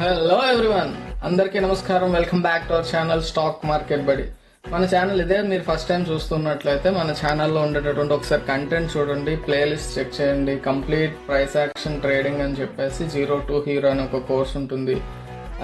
Hello everyone, అందరికీ నమస్కారం. Welcome back to our channel stock market బడి. మన ఛానల్ ఇదే మీరు ఫస్ట్ టైం చూస్తున్నట్లయితే మన ఛానల్లో ఉండేటటువంటి ఒకసారి కంటెంట్ చూడండి, ప్లేలిస్ట్ చెక్ చేయండి. కంప్లీట్ ప్రైస్ యాక్షన్ ట్రేడింగ్ అని చెప్పేసి 0 to హీరో అని ఒక కోర్స్ ఉంటుంది.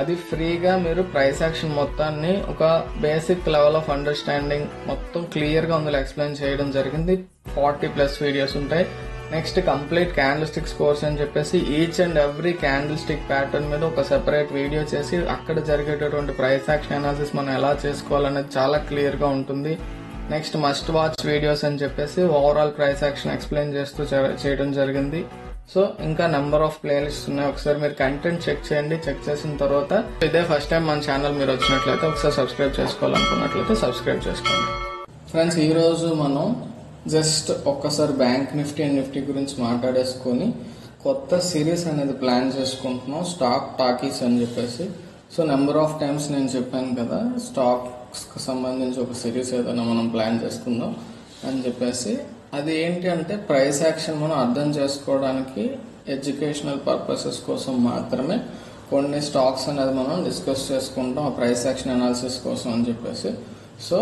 అది ఫ్రీగా మీరు ప్రైస్ యాక్షన్ మొత్తాన్ని ఒక బేసిక్ లెవెల్ ఆఫ్ అండర్స్టాండింగ్ మొత్తం క్లియర్గా అందులో ఎక్స్ప్లెయిన్ చేయడం జరిగింది. 40+ వీడియోస్ ఉంటాయి. Next complete candle sticks course అని చెప్పేసి each and every candle stick pattern మీద ఒక సెపరేట్ వీడియో చేసి అక్కడ జరిగేటటువంటి ప్రైస్ యాక్షన్ అనాలిసిస్ మనం ఎలా చేసుకోవాలనేది చాలా క్లియర్ గా ఉంటుంది. నెక్స్ట్ మస్ట్ వాచ్ వీడియోస్ అని చెప్పేసి ఓవరాల్ ప్రైస్ యాక్షన్ ఎక్స్ప్లెయిన్ చేస్తూ చేయడం జరిగింది. సో ఇంకా నెంబర్ ఆఫ్ ప్లేలిస్ట్ ఉన్నాయి. ఒకసారి మీరు కంటెంట్ చెక్ చేయండి. చెక్ చేసిన తర్వాత ఇదే ఫస్ట్ టైం మన ఛానల్ మీరు వచ్చినట్లయితే ఒకసారి సబ్స్క్రైబ్ చేసుకోవాలనుకున్నట్లయితే సబ్స్క్రైబ్ చేసుకోండి. ఫ్రెండ్స్, ఈ రోజు మనం జస్ట్ ఒక్కసారి బ్యాంక్ నిఫ్టీ అండ్ నిఫ్టీ గురించి మాట్లాడేసుకొని కొత్త సిరీస్ అనేది ప్లాన్ చేసుకుంటున్నాం, స్టాక్ టాకీస్ అని చెప్పేసి. సో నెంబర్ ఆఫ్ టైమ్స్ నేను చెప్పాను కదా, స్టాక్స్ కి సంబంధించి ఒక సిరీస్ ఏదైనా మనం ప్లాన్ చేసుకుందాం అని చెప్పేసి. అది ఏంటి అంటే ప్రైస్ యాక్షన్ మనం అర్థం చేసుకోవడానికి ఎడ్యుకేషనల్ పర్పసెస్ కోసం మాత్రమే కొన్ని స్టాక్స్ అనేది మనం డిస్కస్ చేసుకుంటాం ఆ ప్రైస్ యాక్షన్ అనాలిసిస్ కోసం అని చెప్పేసి. సో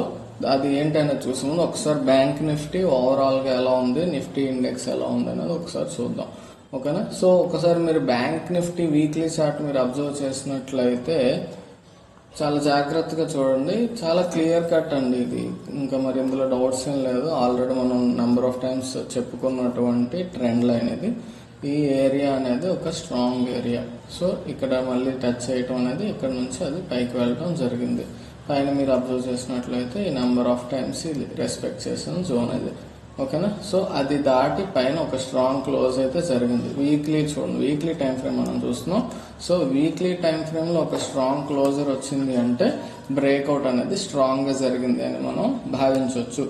అది ఏంటనేది చూసే ముందు ఒకసారి బ్యాంక్ నిఫ్టీ ఓవరాల్ గా ఎలా ఉంది, నిఫ్టీ ఇండెక్స్ ఎలా ఉంది అనేది ఒకసారి చూద్దాం. ఓకేనా? సో ఒకసారి మీరు బ్యాంక్ నిఫ్టీ వీక్లీ చార్ట్ మీరు అబ్జర్వ్ చేసినట్లయితే చాలా జాగ్రత్తగా చూడండి. చాలా క్లియర్ కట్ అండి ఇది. ఇంకా మరి ఇందులో డౌట్స్ ఏం లేదు. ఆల్రెడీ మనం నెంబర్ ఆఫ్ టైమ్స్ చెప్పుకున్నటువంటి ట్రెండ్ లైన్ ఇది. ఈ ఏరియా అనేది ఒక స్ట్రాంగ్ ఏరియా. సో ఇక్కడ మళ్ళీ టచ్ చేయటం అనేది ఇక్కడ నుంచి అది పైకి వెళ్ళడం జరిగింది. పైన మీరు అబ్జర్వ్ చేసినట్లయితే ఈ నెంబర్ ఆఫ్ టైమ్స్ ఇది రెస్పెక్ట్ చేసిన జోన్ అది. ఓకేనా? సో అది దాటి పైన ఒక స్ట్రాంగ్ క్లోజ్ అయితే జరిగింది. వీక్లీ చూడండి, వీక్లీ టైం ఫ్రేమ్ మనం చూస్తున్నాం. సో వీక్లీ టైం ఫ్రేమ్ లో ఒక స్ట్రాంగ్ క్లోజర్ వచ్చింది అంటే బ్రేక్అవుట్ అనేది స్ట్రాంగ్ గా జరిగింది అని మనం భావించవచ్చు.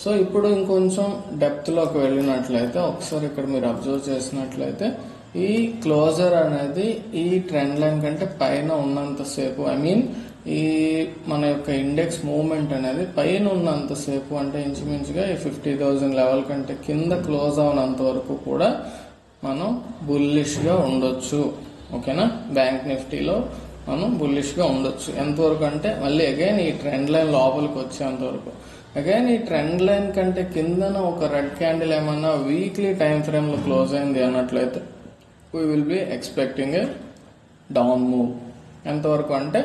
సో ఇప్పుడు ఇంకొంచెం డెప్త్ లోకి వెళ్ళినట్లయితే ఒకసారి ఇక్కడ మీరు అబ్జర్వ్ చేసినట్లయితే ఈ క్లోజర్ అనేది ఈ ట్రెండ్ లైన్ కంటే పైన ఉన్నంతసేపు, ఐ మీన్ ఈ మన యొక్క ఇండెక్స్ మూవ్మెంట్ అనేది పైన ఉన్నంతసేపు, అంటే ఇంచుమించుగా ఈ 50,000 లెవెల్ కంటే కింద క్లోజ్ అవనంత వరకు కూడా మనం బుల్లిష్ గా ఉండొచ్చు. ఓకేనా? బ్యాంక్ నిఫ్టీలో మనం బుల్లిష్ గా ఉండొచ్చు. ఎంతవరకు అంటే మళ్ళీ అగైన్ ఈ ట్రెండ్ లైన్ లోపలికి వచ్చేంత వరకు. అగైన్ ఈ ట్రెండ్ లైన్ కంటే కిందన ఒక రెడ్ క్యాండిల్ ఏమన్నా వీక్లీ టైం ఫ్రేమ్ లో క్లోజ్ అయింది అన్నట్లయితే we will be expecting a down move. ఎంతవరకు అంటే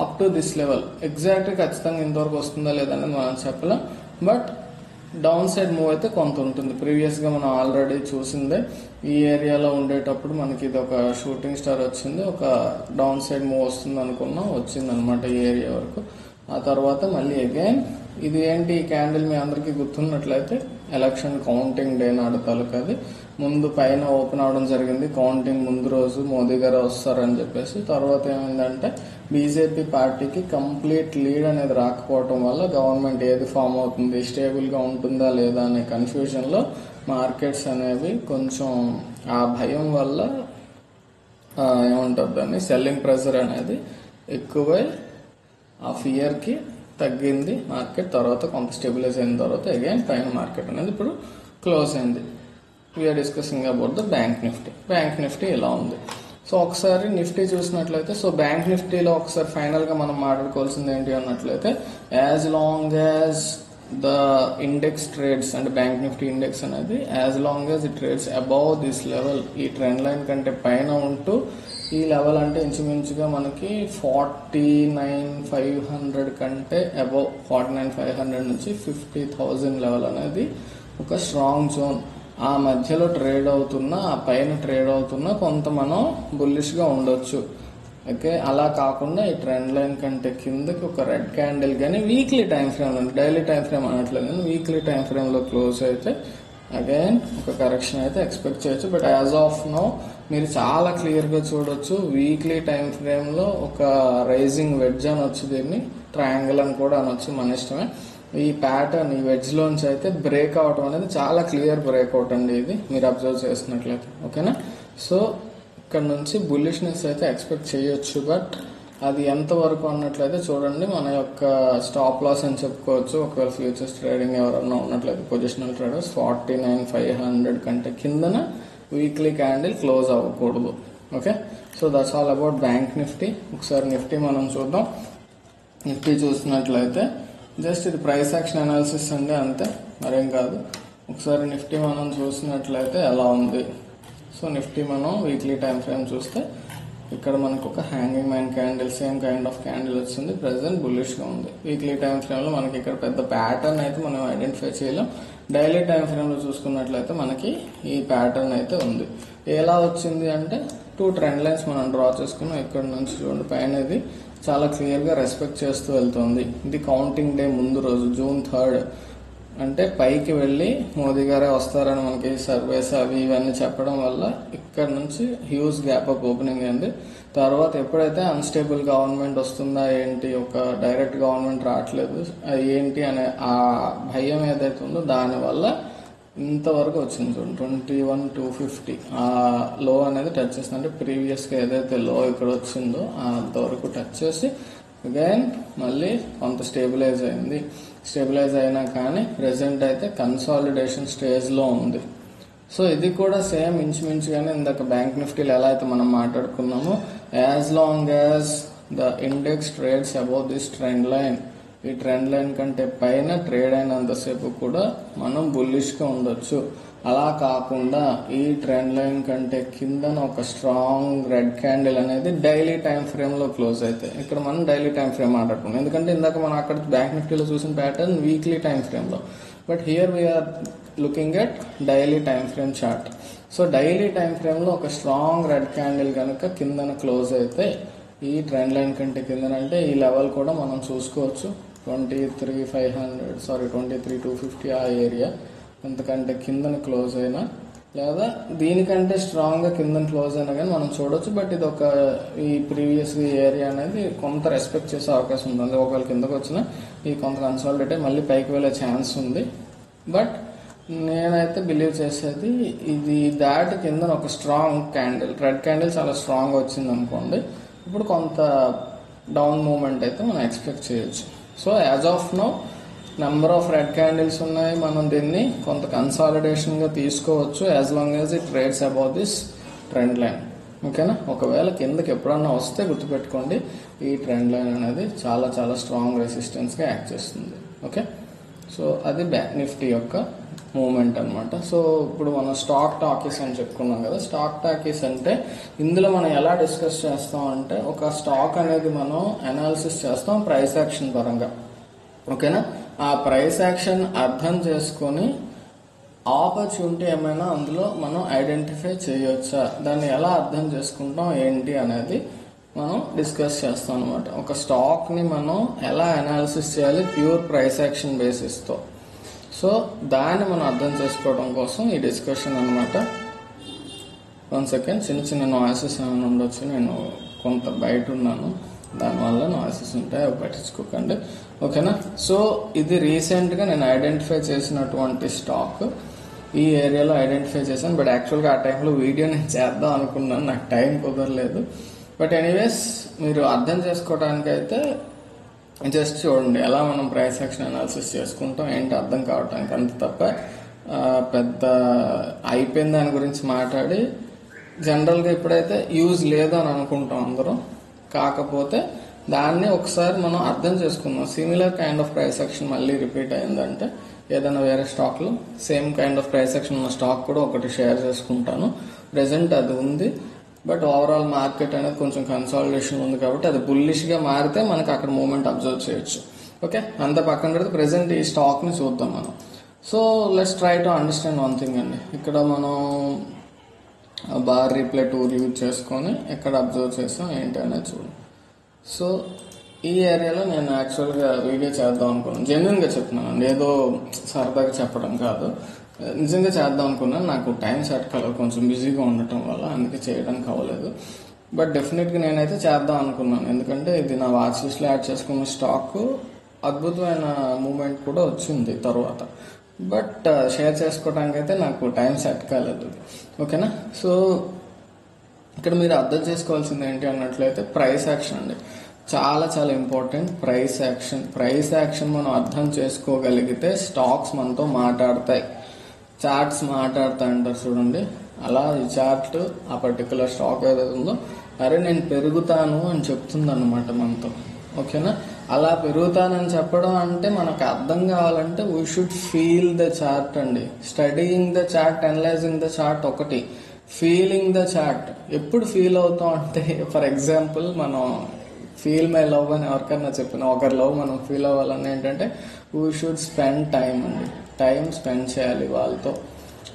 up to this level. Exact ఖచ్చితంగా ఇంతవరకు వస్తుందా లేదనేది మనం చెప్పలేం, బట్ డౌన్ సైడ్ మూవ్ అయితే కొంత ఉంటుంది. ప్రీవియస్ గా మనం ఆల్రెడీ చూసిందే. ఈ ఏరియాలో ఉండేటప్పుడు మనకి ఇది ఒక షూటింగ్ స్టార్ వచ్చింది, ఒక డౌన్ సైడ్ మూవ్ వస్తుంది అనుకున్నాం, వచ్చింది అనమాట ఈ ఏరియా వరకు. ఆ తర్వాత మళ్ళీ అగైన్ ఇది ఏంటి, ఈ క్యాండిల్ మీ అందరికీ గుర్తున్నట్లయితే ఎలక్షన్ కౌంటింగ్ డే నాడు తాలూకాది. ముందు పైన ఓపెన్ అవడం జరిగింది. కౌంటింగ్ ముందు రోజు మోదీ గారు వస్తారని చెప్పేసి. తర్వాత ఏమైందంటే బీజేపీ పార్టీకి కంప్లీట్ లీడ్ అనేది రాకపోవటం వల్ల గవర్నమెంట్ ఏది ఫామ్ అవుతుంది, స్టేబుల్ గా ఉంటుందా లేదా అనే కన్ఫ్యూజన్ లో మార్కెట్స్ అనేవి కొంచెం ఆ భయం వల్ల ఏమంటారు దాన్ని, సెల్లింగ్ ప్రెషర్ అనేది ఎక్కువై ఆ ఫియర్ కి తగ్గింది మార్కెట్. తర్వాత కొంత స్టెబిలైజ్ అయిన తర్వాత అగైన్ పైన మార్కెట్ అనేది ఇప్పుడు క్లోజ్ అయింది. We're discussing about the bank Nifty. Bank Nifty ఇలా ఉంది. సో ఒకసారి నిఫ్టీ చూసినట్లయితే, సో బ్యాంక్ నిఫ్టీలో ఒకసారి ఫైనల్ గా మనం మాట్లాడుకోవాల్సింది ఏంటి అన్నట్లయితే, as long as the index trades అంటే బ్యాంక్ నిఫ్టీ ఇండెక్స్ అనేది as long as it trades above this level, ఈ ట్రెండ్ లైన్ కంటే పైన ఉంటూ ఈ లెవెల్ అంటే ఇంచుమించుగా మనకి 49,500 కంటే అబౌవ్, 49,500 నుంచి 50,000 లెవెల్ అనేది ఒక స్ట్రాంగ్ జోన్. ఆ మధ్యలో ట్రేడ్ అవుతున్నా, ఆ పైన ట్రేడ్ అవుతున్నా కొంత మనం బుల్లిష్ గా ఉండొచ్చు. ఓకే, అలా కాకుండా ఈ ట్రెండ్ లైన్ కంటే కిందకి ఒక రెడ్ క్యాండిల్ కానీ వీక్లీ టైం ఫ్రేమ్ లో, డైలీ టైం ఫ్రేమ్ అనట్లేదు, వీక్లీ టైం ఫ్రేమ్ లో క్లోజ్ అయితే అగైన్ ఒక కరెక్షన్ అయితే ఎక్స్పెక్ట్ చేయొచ్చు. బట్ యాజ్ ఆఫ్ నౌ మీరు చాలా క్లియర్ గా చూడొచ్చు, వీక్లీ టైం ఫ్రేమ్ లో ఒక రైజింగ్ వెడ్జ్ అనొచ్చు, దీన్ని ట్రయాంగిల్ అని కూడా అనొచ్చు, మన ఇష్టమే. ఈ ప్యాటర్న్ ఈ వెడ్జ్ లోంచి అయితే బ్రేక్ అవటం అనేది చాలా క్లియర్ బ్రేక్అవుట్ అండి, ఇది మీరు అబ్జర్వ్ చేసినట్లయితే. ఓకేనా? సో ఇక్కడ నుంచి బుల్లిష్నెస్ అయితే ఎక్స్పెక్ట్ చేయొచ్చు. బట్ అది ఎంత వరకు అన్నట్లయితే చూడండి, మన యొక్క స్టాప్ లాస్ అని చెప్పుకోవచ్చు. ఒకవేళ ఫ్యూచర్స్ ట్రేడింగ్ ఎవరన్నా ఉన్నట్లయితే పొజిషనల్ ట్రేడర్స్ 49,500 కంటే కిందన వీక్లీ క్యాండిల్ క్లోజ్ అవ్వకూడదు. Okay, so that's all about bank Nifty. ఒకసారి నిఫ్టీ మనం చూద్దాం. నిఫ్టీ చూసినట్లయితే జస్ట్ ఇది ప్రైస్ యాక్షన్ అనాలిసిస్ అండి, అంతే, మరేం కాదు. ఒకసారి నిఫ్టీ మనం చూసినట్లయితే ఎలా ఉంది. సో నిఫ్టీ మనం వీక్లీ టైం ఫ్రేమ్ చూస్తే ఇక్కడ మనకు ఒక hanging man candle, same kind of candle వచ్చింది. ప్రెసెంట్ బుల్లిష్ గా ఉంది. వీక్లీ టైం ఫ్రేమ్ లో మనకి ఇక్కడ పెద్ద ప్యాటర్న్ అయితే మనం ఐడెంటిఫై చేయలేం. డైలీ టైం ఫ్రేమ్ లో చూసుకున్నట్లయితే మనకి ఈ ప్యాటర్న్ అయితే ఉంది. ఎలా వచ్చింది అంటే 2 ట్రెండ్ లైన్స్ మనం డ్రా చేసుకున్నాం. ఇక్కడ నుంచి చూడండి, పైన ఇది చాలా క్లియర్ గా రెస్పెక్ట్ చేస్తూ వెళ్తుంది. ఇది కౌంటింగ్ డే ముందు రోజు, June 3rd. అంటే పైకి వెళ్ళి మోదీ గారే వస్తారని మనకి సర్వేస్ అవి ఇవన్నీ చెప్పడం వల్ల ఇక్కడ నుంచి హ్యూజ్ గ్యాప్ అప్ ఓపెనింగ్ అయింది. తర్వాత ఎప్పుడైతే అన్స్టేబుల్ గవర్నమెంట్ వస్తుందా ఏంటి, ఒక డైరెక్ట్ గవర్నమెంట్ రావట్లేదు అది ఏంటి అనే ఆ భయం ఏదైతే ఉందో దానివల్ల ఇంతవరకు వచ్చింది. చూడండి 21,250 ఆ లో అనేది టచ్ చేస్తుంది. అంటే ప్రీవియస్ గా ఏదైతే లో ఇక్కడ వచ్చిందో అంతవరకు టచ్ చేసి అగైన్ మళ్ళీ కొంత స్టేబిలైజ్ అయింది. స్టేబిలైజ్ అయినా కానీ ప్రెసెంట్ అయితే కన్సాలిడేషన్ స్టేజ్ లో ఉంది. సో ఇది కూడా సేమ్ ఇంచుమించుగానే ఇందాక బ్యాంక్ నిఫ్టీలో ఎలా అయితే మనం మాట్లాడుకున్నామో, as long as the index trades above this trend line, ఈ ట్రెండ్ లైన్ కంటే పైన ట్రేడ్ అయినంతసేపు కూడా మనం బుల్లిష్ గా ఉండొచ్చు. అలా కాకుండా ఈ ట్రెండ్ లైన్ కంటే కిందన ఒక స్ట్రాంగ్ రెడ్ క్యాండిల్ అనేది డైలీ టైం ఫ్రేమ్ లో క్లోజ్ అయితే, ఇక్కడ మనం డైలీ టైం ఫ్రేమ్ మాట్లాడుకున్నాం. ఎందుకంటే ఇందాక మనం అక్కడ బ్యాంక్ నిఫ్టీలో చూసిన ప్యాటర్న్ వీక్లీ టైం ఫ్రేమ్ లో, but here we're looking at daily time frame chart. So daily time frame లో ఒక స్ట్రాంగ్ రెడ్ క్యాండిల్ కనుక కిందన క్లోజ్ అయితే ఈ ట్రెండ్ లైన్ కంటే కిందనంటే ఈ లెవెల్ కూడా మనం చూసుకోవచ్చు. 23,250 ఆ ఏరియా అంతకంటే కిందన క్లోజ్ అయినా, లేదా దీనికంటే స్ట్రాంగ్ గా కిందన క్లోజ్ అయినా కానీ మనం చూడొచ్చు. బట్ ఇది ఒక ఈ ప్రీవియస్ ఏరియా అనేది కొంత రెస్పెక్ట్ చేసే అవకాశం ఉంటుంది. ఒకవేళ కిందకు వచ్చినా ఈ కొంత కన్సాలిడేట్ అయ్యి మళ్ళీ పైకి వెళ్ళే ఛాన్స్ ఉంది. బట్ నేనైతే బిలీవ్ చేసేది ఇది దాటి కింద ఒక స్ట్రాంగ్ క్యాండిల్, రెడ్ క్యాండిల్ చాలా స్ట్రాంగ్ వచ్చింది అనుకోండి, ఇప్పుడు కొంత డౌన్ మూవ్మెంట్ అయితే మనం ఎక్స్పెక్ట్ చేయొచ్చు. So as of now number of red candles ఉన్నాయి. మనం దీన్ని కొంత కన్సాలిడేషన్ గా తీసుకోవచ్చు as long as it trades above this trend line. ఓకేనా? ఒకవేళ కిందకి ఎప్పుడన్నా వస్తే గుర్తుపెట్టుకోండి, ఈ ట్రెండ్ లైన్ అనేది చాలా చాలా స్ట్రాంగ్ రెసిస్టెన్స్ గా యాక్ట్ చేస్తుంది. ఓకే, సో అది బ్యాంక్ నిఫ్టీ యొక్క మూమెంట్ అనమాట. సో ఇప్పుడు మనం స్టాక్ టాకీస్ అని చెప్పుకున్నాం కదా. స్టాక్ టాకీస్ అంటే ఇందులో మనం ఎలా డిస్కస్ చేస్తాం అంటే, ఒక స్టాక్ అనేది మనం అనాలిసిస్ చేస్తాం ప్రైస్ యాక్షన్ పరంగా. ఓకేనా? ఆ ప్రైస్ యాక్షన్ అర్థం చేసుకొని ఆపర్చునిటీ ఏమైనా అందులో మనం ఐడెంటిఫై చేయొచ్చా, దాన్ని ఎలా అర్థం చేసుకుంటాం ఏంటి అనేది మనం డిస్కస్ చేస్తాం అనమాట. ఒక స్టాక్ ని మనం ఎలా అనాలిసిస్ చేయాలి ప్యూర్ ప్రైస్ యాక్షన్ బేసిస్ తో. సో దాన్ని మనం అర్థం చేసుకోవడం కోసం ఈ డిస్కషన్ అనమాట. 1 సెకండ్, చిన్న చిన్న నాయిసెస్ ఏమైనా ఉండొచ్చు, నేను కొంత బయట ఉన్నాను, దానివల్ల నాయిసెస్ ఉంటాయి, అవి పట్టించుకోకండి. ఓకేనా? సో ఇది రీసెంట్ గా నేను ఐడెంటిఫై చేసినటువంటి స్టాక్. ఈ ఏరియాలో ఐడెంటిఫై చేశాను, బట్ యాక్చువల్గా ఆ టైంలో వీడియో నేను చేద్దాం అనుకున్నాను, నాకు టైం కుదరలేదు. బట్ ఎనీవేస్ మీరు అర్థం చేసుకోవడానికి అయితే జస్ట్ చూడండి ఎలా మనం ప్రైస్ యాక్షన్ అనాలిసిస్ చేసుకుంటాం ఏంటి అర్థం కావటానికి, అంత తప్ప పెద్ద అయిపోయిన దాని గురించి మాట్లాడి జనరల్గా ఇప్పుడైతే యూజ్ లేదు అని అనుకుంటాం అందరం. కాకపోతే దాన్ని ఒకసారి మనం అర్థం చేసుకుందాం. Similar kind of price action మళ్ళీ రిపీట్ అయిందంటే ఏదైనా వేరే స్టాక్లో same kind of price action ఉన్న స్టాక్ కూడా ఒకటి షేర్ చేసుకుంటాను. ప్రెసెంట్ అది ఉంది, బట్ ఓవరాల్ మార్కెట్ అనేది కొంచెం కన్సాలిడేషన్ ఉంది కాబట్టి అది బుల్లిష్ గా మారితే మనకి అక్కడ మూవ్మెంట్ అబ్జర్వ్ చేయొచ్చు. ఓకే, అంత పక్కన పెడితే ప్రెసెంట్ ఈ స్టాక్ ని చూద్దాం మనం. So let's try to understand one thing అండి. ఇక్కడ మనం బార్ రీప్లే టూల్ యూజ్ చేసుకొని ఎక్కడ అబ్జర్వ్ చేసాం ఏంటి అనేది చూడండి. సో ఈ ఏరియాలో నేను యాక్చువల్గా వీడియో చేద్దాం అనుకున్నాను, జెన్యున్ గా చెప్తున్నాను, ఏదో సరదాగా చెప్పడం కాదు, నిజంగా చేద్దాం అనుకున్నాను. నాకు టైం సెట్ కాలేదు, కొంచెం బిజీగా ఉండటం వల్ల, అందుకే చేయడానికి అవ్వలేదు. బట్ డెఫినెట్గా నేనైతే చేద్దాం అనుకున్నాను, ఎందుకంటే ఇది నా వాచ్ లిస్ట్లో యాడ్ చేసుకున్న స్టాక్ అద్భుతమైన మూమెంట్ కూడా వచ్చింది తర్వాత. బట్ షేర్ చేసుకోవడానికి అయితే నాకు టైం సెట్ కాలేదు. ఓకేనా? సో ఇక్కడ మీరు అర్థం చేసుకోవాల్సింది ఏంటి అన్నట్లయితే ప్రైస్ యాక్షన్ అండి, చాలా చాలా ఇంపార్టెంట్. ప్రైస్ యాక్షన్ మనం అర్థం చేసుకోగలిగితే స్టాక్స్ మనతో మాట్లాడతాయి, చార్ట్స్ మాట్లాడుతూ అంటారు చూడండి. అలా ఈ చార్ట్ ఆ పర్టికులర్ స్టాక్ ఏదైతే ఉందో అరే నేను పెరుగుతాను అని చెప్తుంది అనమాట మనతో. ఓకేనా, అలా పెరుగుతానని చెప్పడం అంటే మనకు అర్థం కావాలంటే we should feel the chart అండి. Studying the chart, analysing the chart ఒకటి, ఫీలింగ్ ద చార్ట్ ఎప్పుడు ఫీల్ అవుతాం అంటే, ఫర్ ఎగ్జాంపుల్ మనం ఫీల్ మై లవ్ అని ఎవరికైనా చెప్పిన ఒకరి లవ్ మనం ఫీల్ అవ్వాలని ఏంటంటే వీ షుడ్ స్పెండ్ టైం అండి. టైం స్పెండ్ చేయాలి వాళ్ళతో.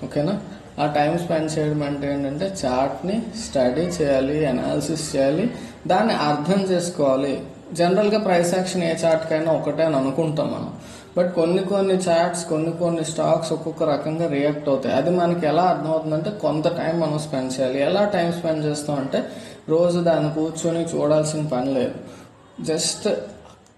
ఓకేనా, ఆ టైం స్పెండ్ చేయడం అంటే ఏంటంటే చార్ట్ని స్టడీ చేయాలి, అనాలిసిస్ చేయాలి, దాన్ని అర్థం చేసుకోవాలి. జనరల్గా ప్రైస్ యాక్షన్ ఏ చార్ట్కైనా ఒకటే అని అనుకుంటాం మనం. బట్ కొన్ని చార్ట్స్, కొన్ని స్టాక్స్ ఒక్కొక్క రకంగా రియాక్ట్ అవుతాయి. అది మనకి ఎలా అర్థమవుతుందంటే కొంత టైం మనం స్పెండ్ చేయాలి. ఎలా టైం స్పెండ్ చేస్తాం అంటే రోజు దాన్ని కూర్చొని చూడాల్సిన పని లేదు. జస్ట్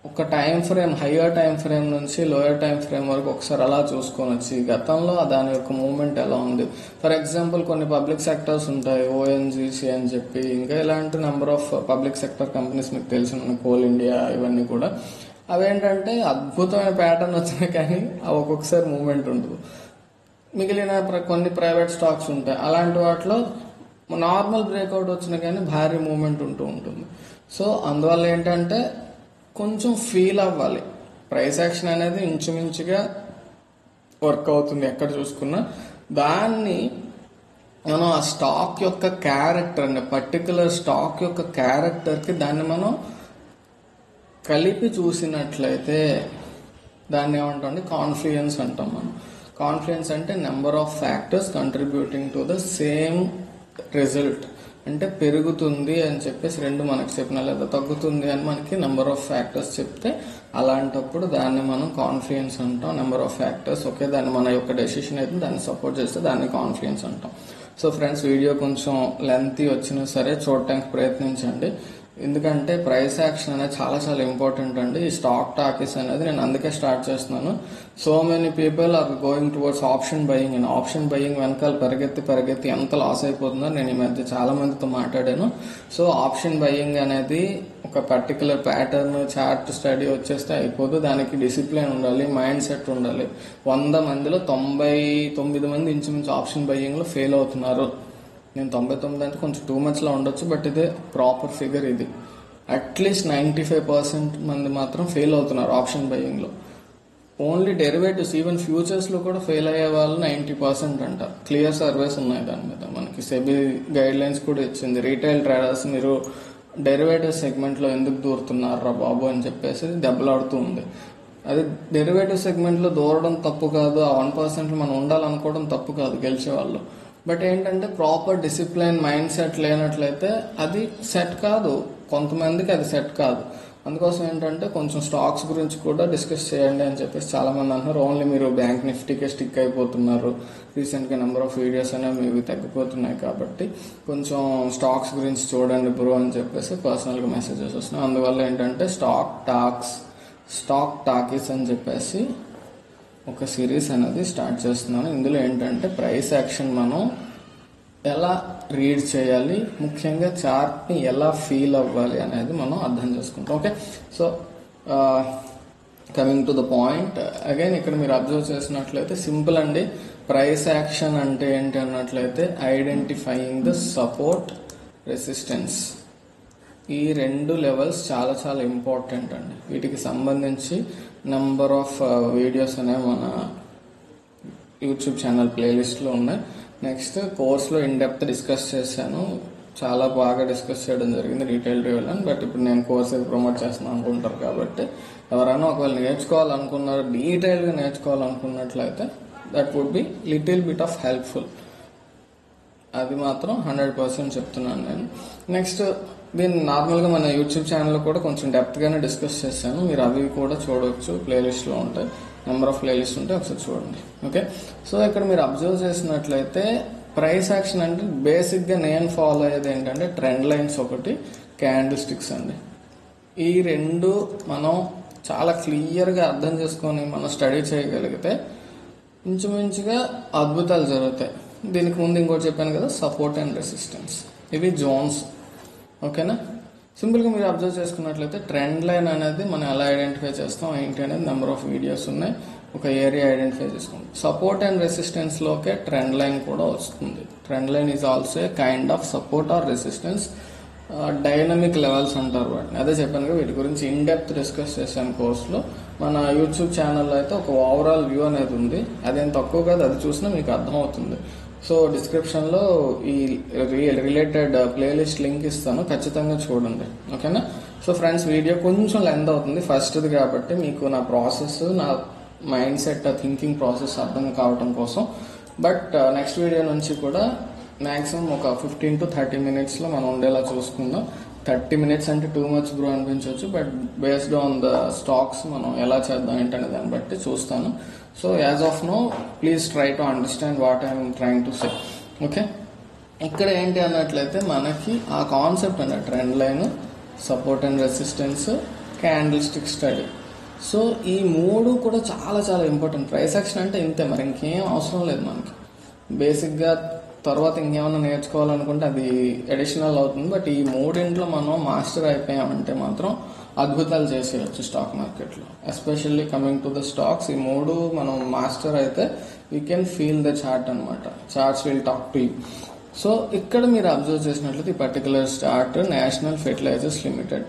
ఒక time frame, higher time frame నుంచి లోయర్ టైం ఫ్రేమ్ వరకు ఒకసారి అలా చూసుకొని వచ్చి గతంలో దాని యొక్క మూవ్మెంట్ ఎలా ఉంది. ఫర్ ఎగ్జాంపుల్ కొన్ని పబ్లిక్ సెక్టర్స్ ఉంటాయి, ఓఎన్జీసీ అని చెప్పి, ఇంకా ఇలాంటి number of public sector companies మీకు తెలిసిన కోల్ ఇండియా, ఇవన్నీ కూడా అవేంటంటే అద్భుతమైన ప్యాటర్న్ వచ్చినాయి కానీ అవి ఒక్కొక్కసారి మూవ్మెంట్ ఉండదు. మిగిలిన కొన్ని ప్రైవేట్ స్టాక్స్ ఉంటాయి, అలాంటి వాటిలో నార్మల్ బ్రేక్అవుట్ వచ్చినా కానీ భారీ మూవ్మెంట్ ఉంటూ ఉంటుంది. సో అందువల్ల ఏంటంటే కొంచెం ఫీల్ అవ్వాలి. ప్రైస్ యాక్షన్ అనేది ఇంచుమించుగా వర్క్ అవుతుంది ఎక్కడ చూసుకున్నా. దాన్ని మనం ఆ స్టాక్ యొక్క క్యారెక్టర్ అండి, పర్టికులర్ స్టాక్ యొక్క క్యారెక్టర్కి దాన్ని మనం కలిపి చూసినట్లయితే దాన్ని ఏమంటాం, కాన్ఫ్లుయెన్స్ అంటాం మనం. కాన్ఫ్లుయెన్స్ అంటే number of factors contributing to the same result. అంటే పెరుగుతుంది అని చెప్పేసి రెండు మనకు చెప్పిన, లేదా తగ్గుతుంది అని మనకి నెంబర్ ఆఫ్ ఫ్యాక్టర్స్ చెప్తే అలాంటప్పుడు దాన్ని మనం కాన్ఫ్లుయెన్స్ అంటాం. నెంబర్ ఆఫ్ ఫ్యాక్టర్స్ ఓకే, దాన్ని మన యొక్క డెసిషన్ అయితే దాన్ని సపోర్ట్ చేస్తే దాన్ని కాన్ఫ్లుయెన్స్ అంటాం. సో ఫ్రెండ్స్, వీడియో కొంచెం లెంతీ వచ్చినా సరే చూడటానికి ప్రయత్నించండి. ఎందుకంటే ప్రైస్ యాక్షన్ అనేది చాలా చాలా ఇంపార్టెంట్ అండి. ఈ స్టాక్ టాకీస్ అనేది నేను అందుకే స్టార్ట్ చేస్తున్నాను. So many people are going towards option buying. And option buying వెనకాల పరిగెత్తి ఎంత లాస్ అయిపోతుందో నేను ఈ మధ్య చాలా మందితో మాట్లాడాను. సో ఆప్షన్ బయింగ్ అనేది ఒక పర్టికులర్ ప్యాటర్న్, చార్ట్ స్టడీ వచ్చేస్తే అయిపోదు. దానికి డిసిప్లిన్ ఉండాలి, మైండ్ సెట్ ఉండాలి. 100 మందిలో 99 మంది ఇంచుమించు ఆప్షన్ బయింగ్లో ఫెయిల్ అవుతున్నారు. నేను 99 అంటే కొంచెం టూ మచ్లా ఉండొచ్చు, బట్ ఇదే ప్రాపర్ ఫిగర్. ఇది అట్లీస్ట్ 95% మంది మాత్రం ఫెయిల్ అవుతున్నారు ఆప్షన్ బయింగ్లో. ఓన్లీ డెరివేటివ్స్, ఈవెన్ ఫ్యూచర్స్లో కూడా ఫెయిల్ అయ్యే వాళ్ళు 90% అంట. క్లియర్ సర్వేస్ ఉన్నాయి దాని మీద. మనకి సెబీ గైడ్ లైన్స్ కూడా ఇచ్చింది. రీటైల్ ట్రేడర్స్ మీరు డెరివేటివ్ సెగ్మెంట్లో ఎందుకు దూరుతున్నారా బాబు అని చెప్పేసి దెబ్బలాడుతూ ఉంది. అది డెరివేటివ్ సెగ్మెంట్లో దూరడం తప్పు కాదు, ఆ 1% మనం ఉండాలనుకోవడం తప్పు కాదు గెలిచేవాళ్ళు. బట్ ఏంటంటే ప్రాపర్ డిసిప్లైన్ మైండ్ సెట్ లేనట్లయితే అది సెట్ కాదు. కొంతమందికి అది సెట్ కాదు. అందుకోసం ఏంటంటే కొంచెం స్టాక్స్ గురించి కూడా డిస్కస్ చేయండి అని చెప్పేసి చాలా మంది అంటున్నారు. ఓన్లీ మీరు బ్యాంక్ నిఫ్టీకే స్టిక్ అయిపోతున్నారు, రీసెంట్గా నెంబర్ ఆఫ్ వీడియోస్ అనేవి మీకు తగ్గిపోతున్నాయి, కాబట్టి కొంచెం స్టాక్స్ గురించి చూడండి బ్రో అని చెప్పేసి పర్సనల్గా మెసేజెస్ వస్తున్నాయి. అందువల్ల ఏంటంటే స్టాక్ టాకీస్ అని చెప్పేసి ఒక సిరీస్ అనేది స్టార్ట్ చేస్తున్నాను. ఇందులో ఏంటంటే ప్రైస్ యాక్షన్ మనం ఎలా రీడ్ చేయాలి, ముఖ్యంగా చార్ట్ని ఎలా ఫీల్ అవ్వాలి అనేది మనం అర్థం చేసుకుంటాం. Okay, so coming to the point again, ఇక్కడ మీరు అబ్జర్వ్ చేసినట్లయితే సింపుల్ అండి. ప్రైస్ యాక్షన్ అంటే ఏంటి అన్నట్లయితే ఐడెంటిఫైయింగ్ ద సపోర్ట్, రెసిస్టెన్స్. ఈ 2 లెవెల్స్ చాలా చాలా ఇంపార్టెంట్ అండి. వీటికి సంబంధించి నెంబర్ ఆఫ్ వీడియోస్ అనేవి మన యూట్యూబ్ ఛానల్ ప్లేలిస్ట్లో ఉన్నాయి. నెక్స్ట్ కోర్స్లో ఇన్ డెప్త్ డిస్కస్ చేశాను, చాలా బాగా డిస్కస్ చేయడం జరిగింది రీటైల్ డ్రైవల్ అని. బట్ ఇప్పుడు నేను కోర్స్ అయితే ప్రమోట్ చేస్తున్నాను అనుకుంటారు కాబట్టి ఎవరైనా ఒకవేళ నేర్చుకోవాలనుకున్నారు, డీటెయిల్గా నేర్చుకోవాలనుకున్నట్లయితే that would be little bit of helpful. అది మాత్రం 100% చెప్తున్నాను నేను. నెక్స్ట్ దీన్ని నార్మల్గా మన యూట్యూబ్ ఛానల్లో కూడా కొంచెం డెప్త్గానే డిస్కస్ చేశాను. మీరు అవి కూడా చూడవచ్చు, ప్లేలిస్ట్లో ఉంటాయి, నెంబర్ ఆఫ్ ప్లేలిస్ట్ ఉంటే ఒకసారి చూడండి. ఓకే, సో ఇక్కడ మీరు అబ్జర్వ్ చేసినట్లయితే ప్రైస్ యాక్షన్ అంటే బేసిక్గా నేను ఫాలో అయ్యేది ఏంటంటే ట్రెండ్ లైన్స్ ఒకటి, క్యాండిల్ స్టిక్స్ అండి. ఈ 2 మనం చాలా క్లియర్గా అర్థం చేసుకొని మనం స్టడీ చేయగలిగితే ఇంచుమించుగా అద్భుతాలు జరుగుతాయి. దీనికి ముందు ఇంకోటి చెప్పాను కదా, సపోర్ట్ అండ్ రెసిస్టెన్స్. ఇవి జోన్స్. ఓకేనా, సింపుల్గా మీరు అబ్జర్వ్ చేసుకున్నట్లయితే ట్రెండ్ లైన్ అనేది మనం ఎలా ఐడెంటిఫై చేస్తాం ఏంటి అనేది నెంబర్ ఆఫ్ వీడియోస్ ఉన్నాయి. ఒక ఏరియా ఐడెంటిఫై చేసుకుంటాం. సపోర్ట్ అండ్ రెసిస్టెన్స్లోకే ట్రెండ్ లైన్ కూడా వస్తుంది. Trend line is also a kind of support or resistance. Dynamic levels అంటారు వాటిని. అదే చెప్పాను కదా, వీటి గురించి ఇన్ డెప్త్ డిస్కస్ చేశాను కోర్సులో. మన యూట్యూబ్ ఛానల్లో అయితే ఒక ఓవరాల్ వ్యూ అనేది ఉంది, అదేం తక్కువ కాదు, అది చూసినా మీకు అర్థమవుతుంది. సో డిస్క్రిప్షన్లో ఈ రిలేటెడ్ ప్లేలిస్ట్ లింక్ ఇస్తాను, ఖచ్చితంగా చూడండి, ఓకేనా. సో ఫ్రెండ్స్, వీడియో కొంచెం లెంత్ అవుతుంది ఫస్ట్ది కాబట్టి, మీకు నా ప్రాసెస్, నా మైండ్ సెట్, థింకింగ్ ప్రాసెస్ అర్థం కావటం కోసం. బట్ నెక్స్ట్ వీడియో నుంచి కూడా మ్యాక్సిమం ఒక 15 to 30 minutesలో మనం ఉండేలా చూసుకుందాం. 30 minutes అంటే టూ మచ్ బ్రో అనిపించవచ్చు, but based on the stocks మనం ఎలా చేద్దాం ఏంటనే దాన్ని బట్టి చూస్తాను. So as of now please try to understand what I'm trying to say, okay. ఇక్కడ ఏంటి అన్నట్లయితే మనకి ఆ కాన్సెప్ట్ అన్న trend line, support and resistance, candlestick study. So ఈ మూడు కూడా చాలా చాలా ఇంపార్టెంట్. ప్రైస్ యాక్షన్ అంటే ఇంతే, మరి ఇంకేం అవసరం లేదు మనకి. బేసిక్గా తర్వాత ఇంకేమైనా నేర్చుకోవాలనుకుంటే అది అడిషనల్ అవుతుంది. బట్ ఈ మూడింట్లో మనం మాస్టర్ అయిపోయామంటే మాత్రం అద్భుతాలు చేసేయచ్చు స్టాక్ మార్కెట్లో. Especially coming to the stocks, ఈ మూడు మనం మాస్టర్ అయితే we can feel the chart అనమాట. Charts will talk to you. So ఇక్కడ మీరు అబ్జర్వ్ చేసినట్లయితే ఈ particular chart national fertilizers limited.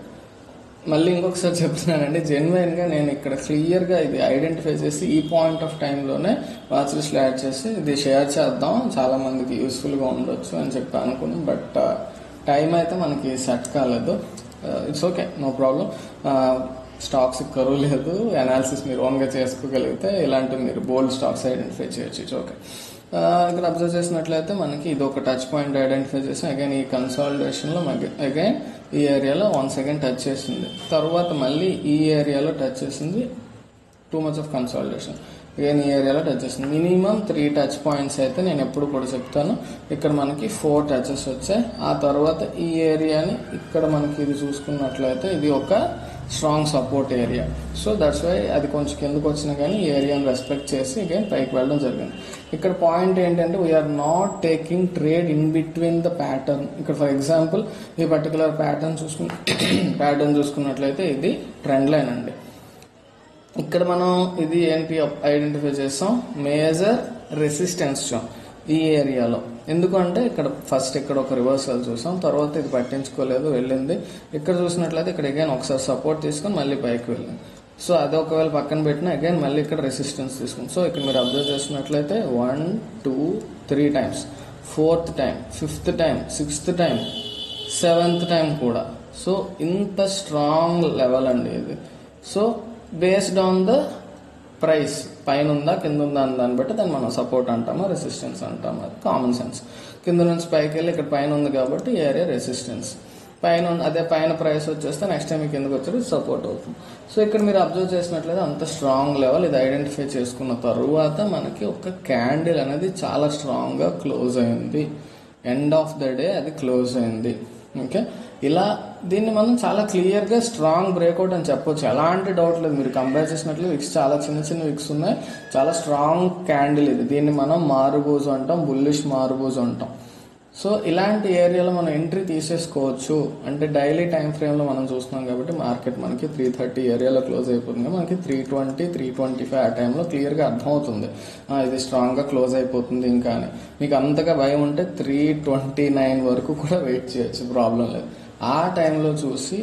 మళ్ళీ ఇంకొకసారి చెప్తున్నానండి, జెన్యున్గా నేను ఇక్కడ క్లియర్గా ఇది ఐడెంటిఫై చేసి ఈ పాయింట్ ఆఫ్ టైంలోనే వాచ్ లిస్ట్లో యాడ్ చేసి ఇది షేర్ చేద్దాం, చాలా మందికి యూస్ఫుల్గా ఉండొచ్చు అని చెప్పి అనుకున్నాం. బట్ టైం అయితే మనకి సెట్ కాలేదు. It's okay, no problem. Stocks కరువు లేదు, అనాలిసిస్ మీరు ఓన్గా చేసుకోగలిగితే ఇలాంటివి మీరు బోల్డ్ స్టాక్స్ ఐడెంటిఫై చేయొచ్చు. It's okay. ఇక్కడ అబ్జర్వ్ చేసినట్లయితే మనకి ఇది ఒక టచ్ పాయింట్ ఐడెంటిఫై చేసి అగైన్ ఈ కన్సాలిడేషన్లో అగైన్ ఈ ఏరియాలో వన్స్ అగైన్ టచ్ చేసింది, తర్వాత మళ్ళీ ఈ ఏరియాలో టచ్ చేసింది, too much of consolidation, again ఈ ఏరియాలో టచ్ చేసింది. మినిమం 3 టచ్ పాయింట్స్ అయితే నేను ఎప్పుడు కూడా చెప్తాను. ఇక్కడ మనకి 4 టచెస్ వచ్చాయి. ఆ తర్వాత ఈ ఏరియాని ఇక్కడ మనకి ఇది చూసుకున్నట్లయితే ఇది ఒక strong support area. So that's why అది కొంచెం కిందకు వచ్చినా కానీ ఈ ఏరియాని రెస్పెక్ట్ చేసి అగైన్ పైకి వెళ్ళడం జరిగింది. ఇక్కడ పాయింట్ ఏంటంటే we're not taking trade in between the pattern. ఇక్కడ ఫర్ ఎగ్జాంపుల్ ఈ పర్టికులర్ ప్యాటర్న్ చూసుకున్నట్లయితే ఇది ట్రెండ్ లైన్ అండి. ఇక్కడ మనం ఇది ఏంటి ఐడెంటిఫై చేస్తాం, మేజర్ రెసిస్టెన్స్ ఈ ఏరియాలో. ఎందుకంటే ఇక్కడ ఫస్ట్ ఇక్కడ ఒక రివర్సల్ చూసాం, తర్వాత ఇది పట్టించుకోలేదు, వెళ్ళింది. ఇక్కడ చూసినట్లయితే ఇక్కడ అగైన్ ఒకసారి సపోర్ట్ తీసుకొని మళ్ళీ పైకి వెళ్ళింది. సో అది ఒకవేళ పక్కన పెట్టినా అగైన్ మళ్ళీ ఇక్కడ రెసిస్టెన్స్ తీసుకుంది. సో ఇక్కడ మీరు అబ్జర్వ్ చేసినట్లయితే 1, 2, 3 times, 4th time, 5th time, 6th time, 7th time కూడా. సో ఇంత స్ట్రాంగ్ లెవెల్ అండి ఇది. So based on the price పైన ఉందా కింద ఉందా అని దాన్ని బట్టి దాన్ని మనం సపోర్ట్ అంటామా రెసిస్టెన్స్ అంటామా, అది కామన్ సెన్స్. కింద నుంచి పైకి వెళ్ళి ఇక్కడ పైన ఉంది కాబట్టి ఏరియా రెసిస్టెన్స్, పైన అదే పైన ప్రైస్ వచ్చేస్తే నెక్స్ట్ టైం కిందకి వచ్చేది సపోర్ట్ అవుతుంది. సో ఇక్కడ మీరు అబ్జర్వ్ చేసినట్లయితే అంత స్ట్రాంగ్ లెవెల్ ఇది ఐడెంటిఫై చేసుకున్న తరువాత మనకి ఒక క్యాండిల్ అనేది చాలా స్ట్రాంగ్గా క్లోజ్ అయింది. ఎండ్ ఆఫ్ ద డే అది క్లోజ్ అయింది, ఓకే. ఇలా దీన్ని మనం చాలా క్లియర్గా స్ట్రాంగ్ బ్రేక్అవుట్ అని చెప్పొచ్చు, ఎలాంటి డౌట్ లేదు. మీరు కంపేర్ చేసినట్లు విక్స్ చాలా చిన్న చిన్న విక్స్ ఉన్నాయి, చాలా స్ట్రాంగ్ క్యాండిల్ ఇది. దీన్ని మనం మారుబోజు అంటాం, బుల్లిష్ మారుబోజు అంటాం. సో ఇలాంటి ఏరియాలో మనం ఎంట్రీ తీసేసుకోవచ్చు. అంటే డైలీ టైం ఫ్రేమ్లో మనం చూస్తున్నాం కాబట్టి మార్కెట్ మనకి 330 ఏరియాలో క్లోజ్ అయిపోతుంది, మనకి 320, 325 ఆ టైంలో క్లియర్గా అర్థమవుతుంది ఇది స్ట్రాంగ్గా క్లోజ్ అయిపోతుంది. ఇంకా అని మీకు అంతగా భయం ఉంటే 329 వరకు కూడా వెయిట్ చేయొచ్చు, ప్రాబ్లం లేదు. ఆ టైంలో చూసి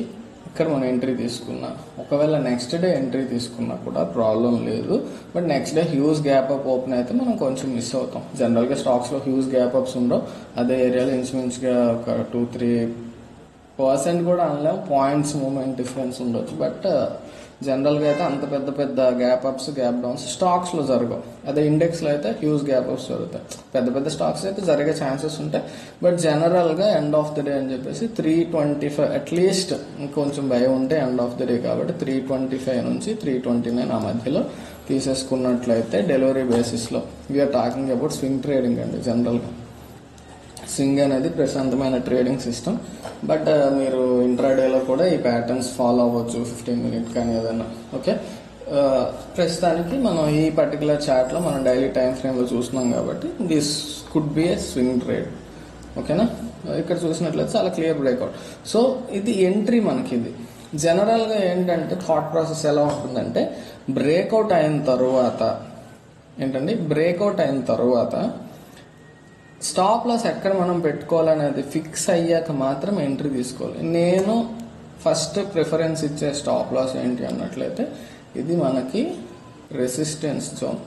ఇక్కడ మనం ఎంట్రీ తీసుకున్నా, ఒకవేళ నెక్స్ట్ డే ఎంట్రీ తీసుకున్నా కూడా ప్రాబ్లం లేదు. But next day huge gap up open అయితే మనం కొంచెం మిస్ అవుతాం. జనరల్గా స్టాక్స్లో హ్యూజ్ గ్యాప్ అప్స్ ఉండవు, అదే ఏరియాలో ఇంచుమించుగా ఒక 2-3% కూడా అనలేము, పాయింట్స్ మూమెంట్ డిఫరెన్స్ ఉండొచ్చు. బట్ జనరల్గా అయితే అంత పెద్ద పెద్ద గ్యాప్ అప్స్ గ్యాప్ డౌన్స్ స్టాక్స్లో జరగవు. అదే ఇండెక్స్లో అయితే హ్యూజ్ గ్యాప్ అప్స్ జరుగుతాయి. పెద్ద పెద్ద స్టాక్స్ అయితే జరిగే ఛాన్సెస్ ఉంటాయి. బట్ జనరల్గా ఎండ్ ఆఫ్ ద డే అని చెప్పేసి 325 అట్లీస్ట్ ఇంకొంచెం భయం ఉంటే ఎండ్ ఆఫ్ ద డే కాబట్టి 325 నుంచి 329 ఆ మధ్యలో తీసేసుకున్నట్లయితే డెలివరీ బేసిస్లో we are talking about swing trading అండి. జనరల్గా స్వింగ్ అనేది ప్రశాంతమైన ట్రేడింగ్ సిస్టమ్. బట్ మీరు ఇంట్రాడేలో కూడా ఈ ప్యాటర్న్స్ ఫాలో అవ్వచ్చు, 15 minute కానీ ఏదైనా, ఓకే. ప్రస్తుతానికి మనం ఈ పర్టికులర్ చార్ట్లో మనం డైలీ టైం ఫ్రేమ్లో చూస్తున్నాం కాబట్టి this could be A swing trade, ఓకేనా. ఇక్కడ చూసినట్లయితే చాలా క్లియర్ బ్రేక్అవుట్. సో ఇది ఎంట్రీ మనకి. ఇది జనరల్గా ఏంటంటే థాట్ ప్రాసెస్ ఎలా ఉంటుందంటే బ్రేక్అవుట్ అయిన తర్వాత స్టాప్ లాస్ ఎక్కడ మనం పెట్టుకోవాలనేది ఫిక్స్ అయ్యాక మాత్రం ఎంట్రీ తీసుకోవాలి. నేను ఫస్ట్ ప్రిఫరెన్స్ ఇచ్చే స్టాప్ లాస్ ఏంటి అన్నట్లయితే ఇది మనకి రెసిస్టెన్స్ జోన్.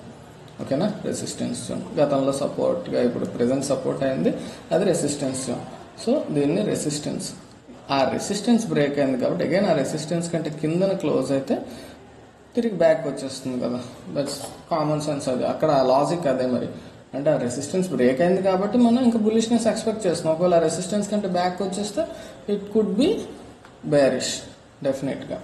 ఓకేనా, రెసిస్టెన్స్ జోన్ గతంలో సపోర్ట్గా ఇప్పుడు ప్రెజెంట్ సపోర్ట్ అయింది, అది రెసిస్టెన్స్ జోన్. సో దీన్ని రెసిస్టెన్స్, ఆ రెసిస్టెన్స్ బ్రేక్ అయింది కాబట్టి అగైన్ ఆ రెసిస్టెన్స్ కంటే కిందన క్లోజ్ అయితే తిరిగి బ్యాక్ వచ్చేస్తుంది కదా, దట్స్ కామన్ సెన్స్. అది అక్కడ ఆ లాజిక్ అదే. మరి అంటే ఆ రెసిస్టెన్స్ బ్రేక్ అయింది కాబట్టి మనం ఇంకా బులిష్నెస్ ఎక్స్పెక్ట్ చేస్తున్నాం. ఒకవేళ ఆ రెసిస్టెన్స్ కంటే బ్యాక్ వచ్చేస్తే ఇట్ కుడ్ బి బేరిష్ డెఫినెట్గా.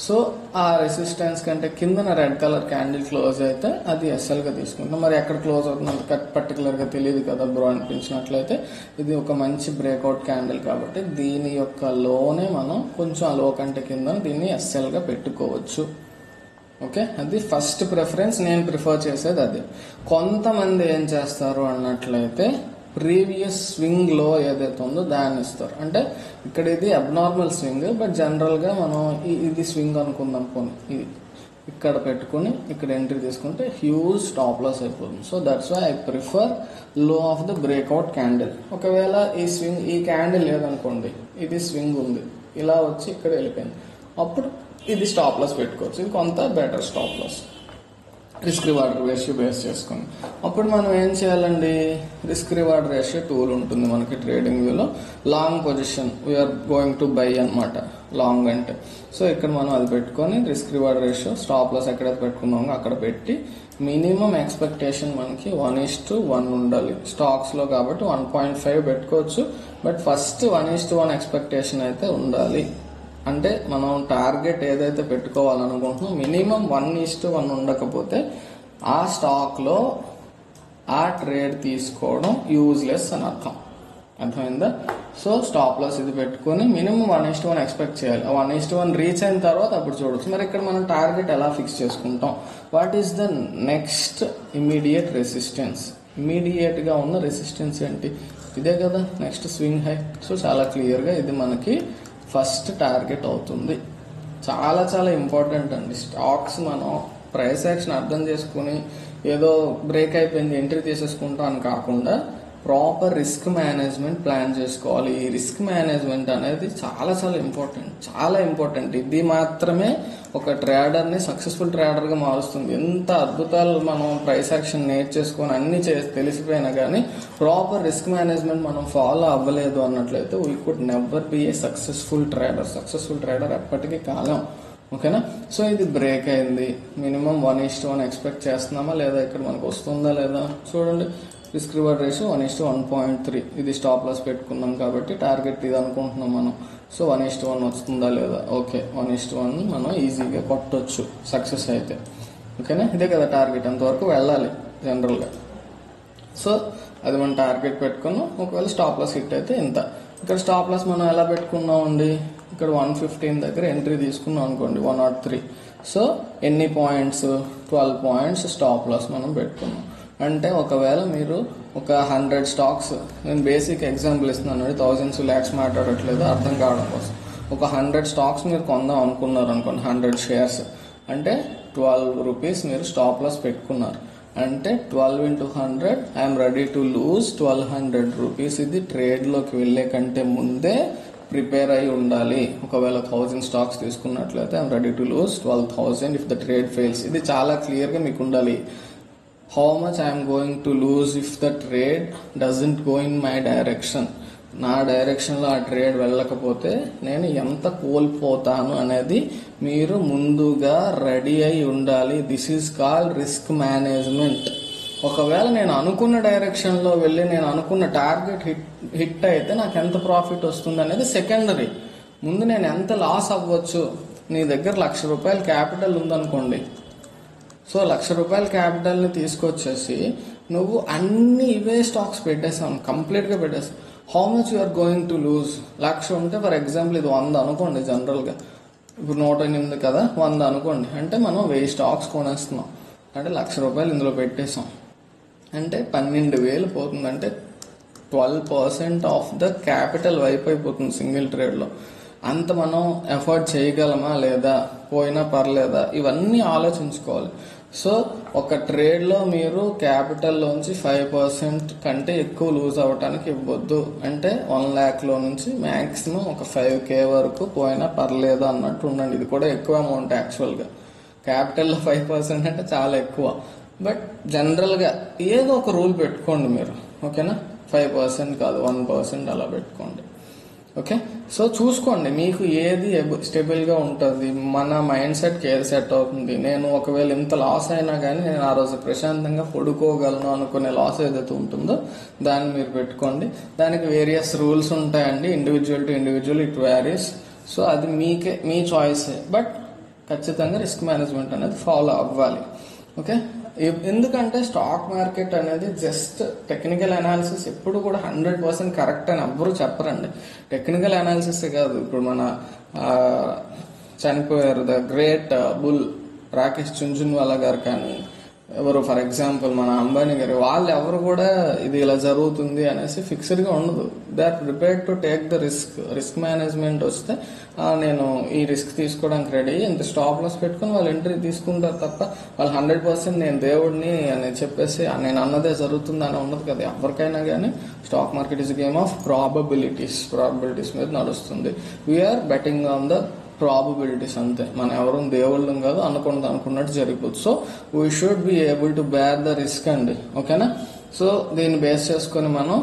సో ఆ రెసిస్టెన్స్ కంటే కిందన రెడ్ కలర్ క్యాండిల్ క్లోజ్ అయితే అది ఎస్ఎల్గా తీసుకుంటాం. మరి ఎక్కడ క్లోజ్ అవుతుంది పర్టికులర్గా తెలియదు కదా బ్రో అనిపించినట్లయితే ఇది ఒక మంచి బ్రేక్అవుట్ క్యాండిల్ కాబట్టి దీని యొక్క లోనే మనం కొంచెం ఆ లో కంటే కింద దీన్ని ఎస్ఎల్గా పెట్టుకోవచ్చు. ఓకే, అది ఫస్ట్ ప్రిఫరెన్స్, నేను ప్రిఫర్ చేసేది అది. కొంతమంది ఏం చేస్తారు అన్నట్లయితే ప్రీవియస్ స్వింగ్ లో ఏదైతే ఉందో దాన్ని ఇస్తారు. అంటే ఇక్కడ ఇది అబ్నార్మల్ స్వింగ్, బట్ జనరల్గా మనం ఇది స్వింగ్ అనుకుందాం. పోనీ ఇది ఇక్కడ పెట్టుకుని ఇక్కడ ఎంట్రీ తీసుకుంటే హ్యూజ్ స్టాప్ లాస్ అయిపోతుంది. So that's why I prefer low of the breakout candle. ఒకవేళ ఈ స్వింగ్ ఈ క్యాండిల్ లేదనుకోండి, ఇది స్వింగ్ ఉంది ఇలా వచ్చి ఇక్కడ వెళ్ళిపోయింది, అప్పుడు ఇది స్టాప్ లాస్ పెట్టుకోవచ్చు. ఇది కొంత better stop loss risk reward ratio base చేసుకుని. అప్పుడు మనం ఏం చేయాలండి, రిస్క్ రివార్డ్ రేషియో టూల్ ఉంటుంది మనకి ట్రేడింగ్ వ్యూలో. Long position we're going to buy అనమాట, లాంగ్ అంటే. సో ఇక్కడ మనం అది పెట్టుకొని risk reward ratio stop loss ఎక్కడైతే పెట్టుకున్నామో అక్కడ పెట్టి మినిమం ఎక్స్పెక్టేషన్ మనకి 1:1 ఉండాలి. స్టాక్స్లో కాబట్టి 1.5 పెట్టుకోవచ్చు, బట్ ఫస్ట్ 1:1 ఎక్స్పెక్టేషన్ అయితే ఉండాలి. అంటే మనం టార్గెట్ ఏదైతే పెట్టుకోవాలనుకుంటున్నాం మినిమం 1:1 ఉండకపోతే ఆ స్టాక్లో ఆ ట్రేడ్ తీసుకోవడం యూజ్లెస్ అని అర్థమైందా? సో స్టాప్ లాస్ ఇది పెట్టుకొని మినిమం 1:1 ఎక్స్పెక్ట్ చేయాలి. 1:1 రీచ్ అయిన తర్వాత అప్పుడు చూడొచ్చు. మరి ఇక్కడ మనం టార్గెట్ ఎలా ఫిక్స్ చేసుకుంటాం? What is the next immediate resistance? Immediate గా ఉన్న రెసిస్టెన్స్ ఏంటి? ఇదే కదా నెక్స్ట్ స్వింగ్ హై. సో చాలా క్లియర్ గా ఇది మనకి ఫస్ట్ టార్గెట్ అవుతుంది. చాలా చాలా ఇంపార్టెంట్ అండి. స్టాక్స్ మనం ప్రైస్ యాక్షన్ అర్థం చేసుకుని ఏదో బ్రేక్ అయిపోయింది ఎంట్రీ తీసేసుకుంటాం అని కాకుండా ప్రాపర్ రిస్క్ మేనేజ్మెంట్ ప్లాన్ చేసుకోవాలి. ఈ రిస్క్ మేనేజ్మెంట్ అనేది చాలా చాలా ఇంపార్టెంట్, చాలా ఇంపార్టెంట్. ఇది మాత్రమే ఒక ట్రేడర్ని సక్సెస్ఫుల్ ట్రేడర్గా మారుస్తుంది. ఎంత అద్భుతాలు మనం ప్రైస్ యాక్షన్ నేర్చేసుకొని అన్ని తెలిసిపోయినా కానీ ప్రాపర్ రిస్క్ మేనేజ్మెంట్ మనం ఫాలో అవ్వలేదు అన్నట్లయితే we could never be a successful trader. Successful trader ఎప్పటికీ కాలం. ఓకేనా? సో ఇది బ్రేక్ అయింది, మినిమం 1:1 ఎక్స్పెక్ట్ చేస్తున్నామా లేదా, ఇక్కడ మనకు వస్తుందా లేదా చూడండి. Risk reward ratio 1:1.3. ఇది స్టాప్ లాస్ పెట్టుకున్నాం కాబట్టి టార్గెట్ ఇది అనుకుంటున్నాం మనం. సో 1:1 వస్తుందా లేదా? ఓకే, 1:1 మనం ఈజీగా కొట్టొచ్చు సక్సెస్ అయితే. ఓకేనా? ఇదే కదా టార్గెట్, అంతవరకు వెళ్ళాలి జనరల్గా. సో అది మనం టార్గెట్ పెట్టుకున్నాం. ఒకవేళ స్టాప్ లాస్ హిట్ అయితే ఇంత. ఇక్కడ స్టాప్ లాస్ మనం ఎలా పెట్టుకున్నాం అండి, ఇక్కడ 115 దగ్గర ఎంట్రీ తీసుకున్నాం అనుకోండి, 103. సో ఎన్ని పాయింట్స్? 12 పాయింట్స్ స్టాప్ లాస్ మనం పెట్టుకున్నాం. అంటే ఒకవేళ మీరు ఒక 100 స్టాక్స్, నేను బేసిక్ ఎగ్జాంపుల్ ఇస్తున్నాను, థౌజండ్స్ ల్యాక్స్ మాట్లాడట్లేదు అర్థం కావడం కోసం. ఒక 100 స్టాక్స్ మీరు కొందాం అనుకున్నారు అనుకోండి, 100 షేర్స్ అంటే 12 రూపీస్ మీరు స్టాప్ లాస్ పెట్టుకున్నారు. అంటే 12 into 100 I'm ready to lose 1200 rupees. ఇది ట్రేడ్లోకి వెళ్ళే కంటే ముందే ప్రిపేర్ అయి ఉండాలి. ఒకవేళ 1000 స్టాక్స్ తీసుకున్నట్లయితే I'm ready to lose 12,000 if the trade fails. ఇది చాలా క్లియర్గా మీకు ఉండాలి. How much I am going to lose if the trade doesn't go in my direction? నా డైరెక్షన్లో ఆ ట్రేడ్ వెళ్ళకపోతే నేను ఎంత కోల్పోతాను అనేది మీరు ముందుగా రెడీ అయి ఉండాలి. This is called risk management. ఒకవేళ నేను అనుకున్న డైరెక్షన్లో వెళ్ళి నేను అనుకున్న టార్గెట్ హిట్ అయితే నాకు ఎంత ప్రాఫిట్ వస్తుంది అనేది సెకండరీ. ముందు నేను ఎంత లాస్ అవ్వచ్చు. నీ దగ్గర ₹1,00,000 క్యాపిటల్ ఉందనుకోండి, సో ₹1,00,000 క్యాపిటల్ని తీసుకొచ్చేసి నువ్వు అన్ని ఇవే స్టాక్స్ పెట్టేసావు, కంప్లీట్గా పెట్టేసావు. How much you are going to lose? 1,00,000 ఉంటే ఫర్ ఎగ్జాంపుల్ ఇది 100 అనుకోండి, జనరల్గా ఇప్పుడు 108 కదా, 100 అనుకోండి. అంటే మనం 1000 స్టాక్స్ కొనేస్తున్నాం, అంటే ₹1,00,000 ఇందులో పెట్టేసాం. అంటే 12,000 పోతుంది. అంటే 12% ఆఫ్ ద క్యాపిటల్ వైప్ అయిపోతుంది సింగిల్ ట్రేడ్లో. అంత మనం ఎఫర్ట్ చేయగలమా లేదా, పోయినా పర్లేదా, ఇవన్నీ ఆలోచించుకోవాలి. సో ఒక ట్రేడ్లో మీరు క్యాపిటల్లోంచి 5% కంటే ఎక్కువ లూజ్ అవ్వటానికి ఇవ్వద్దు. అంటే 1 lakh నుంచి మ్యాక్సిమం ఒక 5K వరకు పోయినా పర్లేదు అన్నట్టు ఉండండి. ఇది కూడా ఎక్కువ అమౌంట్ యాక్చువల్గా. క్యాపిటల్లో 5% అంటే చాలా ఎక్కువ. బట్ జనరల్గా ఏదో ఒక రూల్ పెట్టుకోండి మీరు, ఓకేనా? 5% కాదు, 1% అలా పెట్టుకోండి. ఓకే, సో చూసుకోండి మీకు ఏది స్టేబుల్గా ఉంటుంది, మన మైండ్ సెట్కి ఏది సెట్ అవుతుంది. నేను ఒకవేళ ఇంత లాస్ అయినా కానీ నేను ఆ రోజు ప్రశాంతంగా పడుకోగలను అనుకునే లాస్ ఏదైతే ఉంటుందో దాన్ని మీరు పెట్టుకోండి. దానికి వేరియస్ రూల్స్ ఉంటాయండి, individual to individual it varies. So అది మీ చాయిసే, బట్ ఖచ్చితంగా రిస్క్ మేనేజ్మెంట్ అనేది ఫాలో అవ్వాలి. ఓకే, ఎందుకంటే స్టాక్ మార్కెట్ అనేది జస్ట్ టెక్నికల్ అనాలిసిస్ ఎప్పుడు కూడా 100% కరెక్ట్ అని ఎవ్వరూ చెప్పరండి. టెక్నికల్ అనాలిసిస్ కాదు, ఇప్పుడు మన చనిపోయారు ద గ్రేట్ బుల్ రాకేష్ చుంచున్వాలా గారు కానీ ఎవరు, ఫర్ ఎగ్జాంపుల్ మన అంబానీ గారు, వాళ్ళు ఎవరు కూడా ఇది ఇలా జరుగుతుంది అనేసి ఫిక్స్డ్గా ఉండదు. They are prepared to take the risk management వస్తే నేను ఈ రిస్క్ తీసుకోవడానికి రెడీ, ఇంత స్టాప్ లాస్ పెట్టుకుని వాళ్ళు ఎంట్రీ తీసుకుంటారు తప్ప వాళ్ళు 100% నేను దేవుడిని అని చెప్పేసి నేను అన్నదే జరుగుతుందని ఉండదు కదా. ఎవరికైనా కానీ stock market is game of probabilities మీద నడుస్తుంది. We're betting on the probabilities అంతే. మనం ఎవరు దేవుళ్ళం కాదు, అనుకున్నట్టు జరిగిపోతుంది. So we should be able to bear the risk అండి, ఓకేనా? సో దీన్ని బేస్ చేసుకొని మనం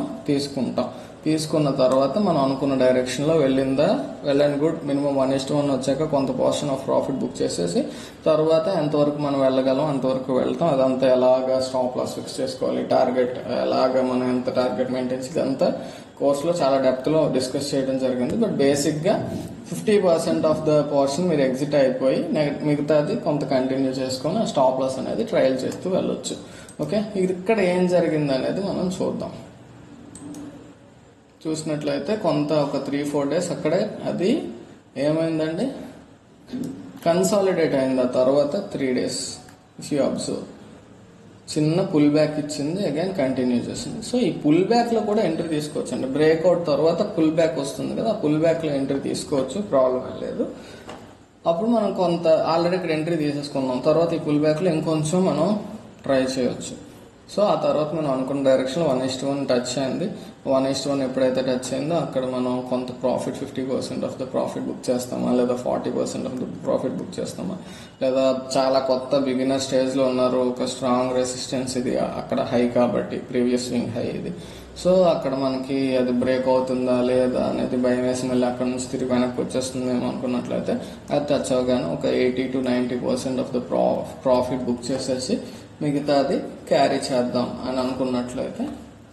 తీసుకున్న తర్వాత మనం అనుకున్న డైరెక్షన్లో వెళ్ళండి గుడ్. మినిమం 1:1 వచ్చాక కొంత పోర్షన్ ఆఫ్ ప్రాఫిట్ బుక్ చేసేసి తర్వాత ఎంతవరకు మనం వెళ్ళగలం అంతవరకు వెళ్తాం. అదంతా ఎలాగా స్టాప్ లాస్ ఫిక్స్ చేసుకోవాలి, టార్గెట్ ఎలాగా మనం ఎంత టార్గెట్ మెయింటైన్ చేసి ఇదంతా కోర్సులో చాలా డెప్త్లో డిస్కస్ చేయడం జరిగింది. బట్ బేసిక్గా 50% ఆఫ్ ద పోర్షన్ మీరు ఎగ్జిట్ అయిపోయి మిగతాది కొంత కంటిన్యూ చేసుకొని ఆ స్టాప్ లాస్ అనేది ట్రయల్ చేస్తూ వెళ్ళొచ్చు. ఓకే, ఇక్కడ ఏం జరిగింది అనేది మనం చూద్దాం. చూసినట్లయితే కొంత ఒక 3-4 days అక్కడే అది ఏమైందండి, కన్సాలిడేట్ అయింది. ఆ తర్వాత 3 days ఇఫ్ యూ అబ్జర్వ్ చిన్న పుల్ బ్యాక్ ఇచ్చింది, అగైన్ కంటిన్యూ చేసింది. సో ఈ పుల్ బ్యాక్ లో కూడా ఎంట్రీ తీసుకోవచ్చు అండి. బ్రేక్అవుట్ తర్వాత పుల్ బ్యాక్ వస్తుంది కదా, ఆ పుల్ బ్యాక్ లో ఎంట్రీ తీసుకోవచ్చు, ప్రాబ్లం లేదు. అప్పుడు మనం కొంత ఆల్రెడీ ఇక్కడ ఎంట్రీ తీసేసుకున్నాం, తర్వాత ఈ పుల్ బ్యాక్ లో ఇంకొంచెం మనం ట్రై చేయొచ్చు. సో ఆ తర్వాత మనం అనుకున్న డైరెక్షన్ 1:1 టచ్ అయింది. 1:1 ఎప్పుడైతే టచ్ అయిందో అక్కడ మనం కొంత profit 50% of the profit book చేస్తామా, లేదా 40% ఆఫ్ ద ప్రాఫిట్ బుక్ చేస్తామా, లేదా చాలా కొత్త బిగినర్ స్టేజ్ లో ఉన్నారు, ఒక స్ట్రాంగ్ రెసిస్టెన్స్ ఇది అక్కడ హై కాబట్టి ప్రీవియస్ స్వింగ్ హై ఇది. సో అక్కడ మనకి అది బ్రేక్ అవుతుందా లేదా అనేది భయం వేసి మళ్ళీ అక్కడ నుంచి తిరిగి వెనక్కి వచ్చేస్తుందేమో అనుకున్నట్లయితే అది టచ్ అవగానే ఒక 80 to 90% of the profit book చేసేసి మిగతాది క్యారీ చేద్దాం అని అనుకున్నట్లయితే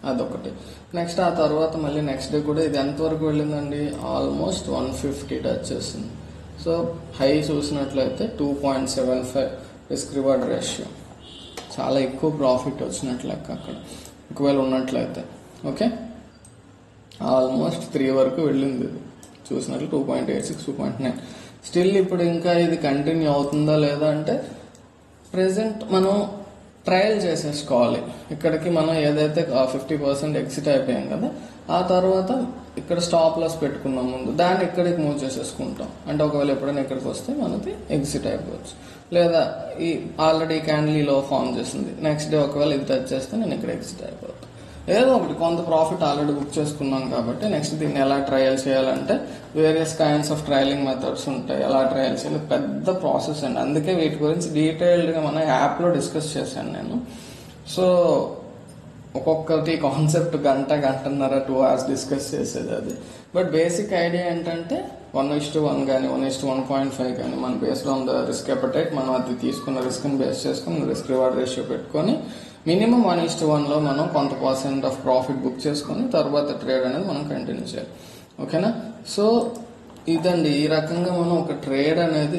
అదొకటి. నెక్స్ట్ ఆ తర్వాత మళ్ళీ నెక్స్ట్ డే కూడా ఇది ఎంతవరకు వెళ్ళిందండి, ఆల్మోస్ట్ 150 టచ్ చేసింది. సో హై చూసినట్లయితే 2.75 రిస్క్ రివార్డ్ రేషియో, చాలా ఎక్కువ ప్రాఫిట్ వచ్చినట్లు లెక్క అక్కడ ఒకవేళ ఉన్నట్లయితే. ఓకే, ఆల్మోస్ట్ 3 వరకు వెళ్ళింది ఇది చూసినట్లు, 2.86, 2.9. స్టిల్ ఇప్పుడు ఇంకా ఇది కంటిన్యూ అవుతుందా లేదా అంటే ప్రెసెంట్ మనం ట్రయల్ చేసేసుకోవాలి. ఇక్కడికి మనం ఏదైతే 50% ఎగ్జిట్ అయిపోయాం కదా, ఆ తర్వాత ఇక్కడ స్టాప్ లాస్ పెట్టుకున్నాం ముందు, దాన్ని ఇక్కడికి మూవ్ చేసేసుకుంటాం. అంటే ఒకవేళ ఎప్పుడైనా ఇక్కడికి వస్తే మనది ఎగ్జిట్ అయిపోవచ్చు. లేదా ఈ ఆల్రెడీ క్యాండిల్ లో ఫామ్ చేసింది, నెక్స్ట్ డే ఒకవేళ ఇది టచ్ చేస్తే నేను ఇక్కడ ఎగ్జిట్ అయిపోతాను. ఏదో ఒకటి కొంత ప్రాఫిట్ ఆల్రెడీ బుక్ చేసుకున్నాం కాబట్టి నెక్స్ట్ దీన్ని ఎలా ట్రయల్ చేయాలంటే various kinds of trailing methods ఉంటాయి. ఎలా ట్రయల్ చేయాలి పెద్ద ప్రాసెస్ అండి. అందుకే వీటి గురించి డీటెయిల్డ్గా మన యాప్లో డిస్కస్ చేశాను నేను. సో ఒక్కొక్కటి కాన్సెప్ట్ గంటన్నర 2 hours డిస్కస్ చేసేది అది. బట్ బేసిక్ ఐడియా ఏంటంటే 1:1 కానీ 1:1.5 కానీ మన based on the risk appetite మనం అది తీసుకున్న రిస్క్ని బేస్ చేసుకుని రిస్క్ రివార్డ్ రేషియో పెట్టుకొని మినిమం 1:1లో మనం కొంత % ఆఫ్ ప్రాఫిట్ బుక్ చేసుకొని తర్వాత ట్రేడ్ అనేది మనం కంటిన్యూ చేయాలి. ఓకేనా? సో ఇదండి, ఈ రకంగా మనం ఒక ట్రేడ్ అనేది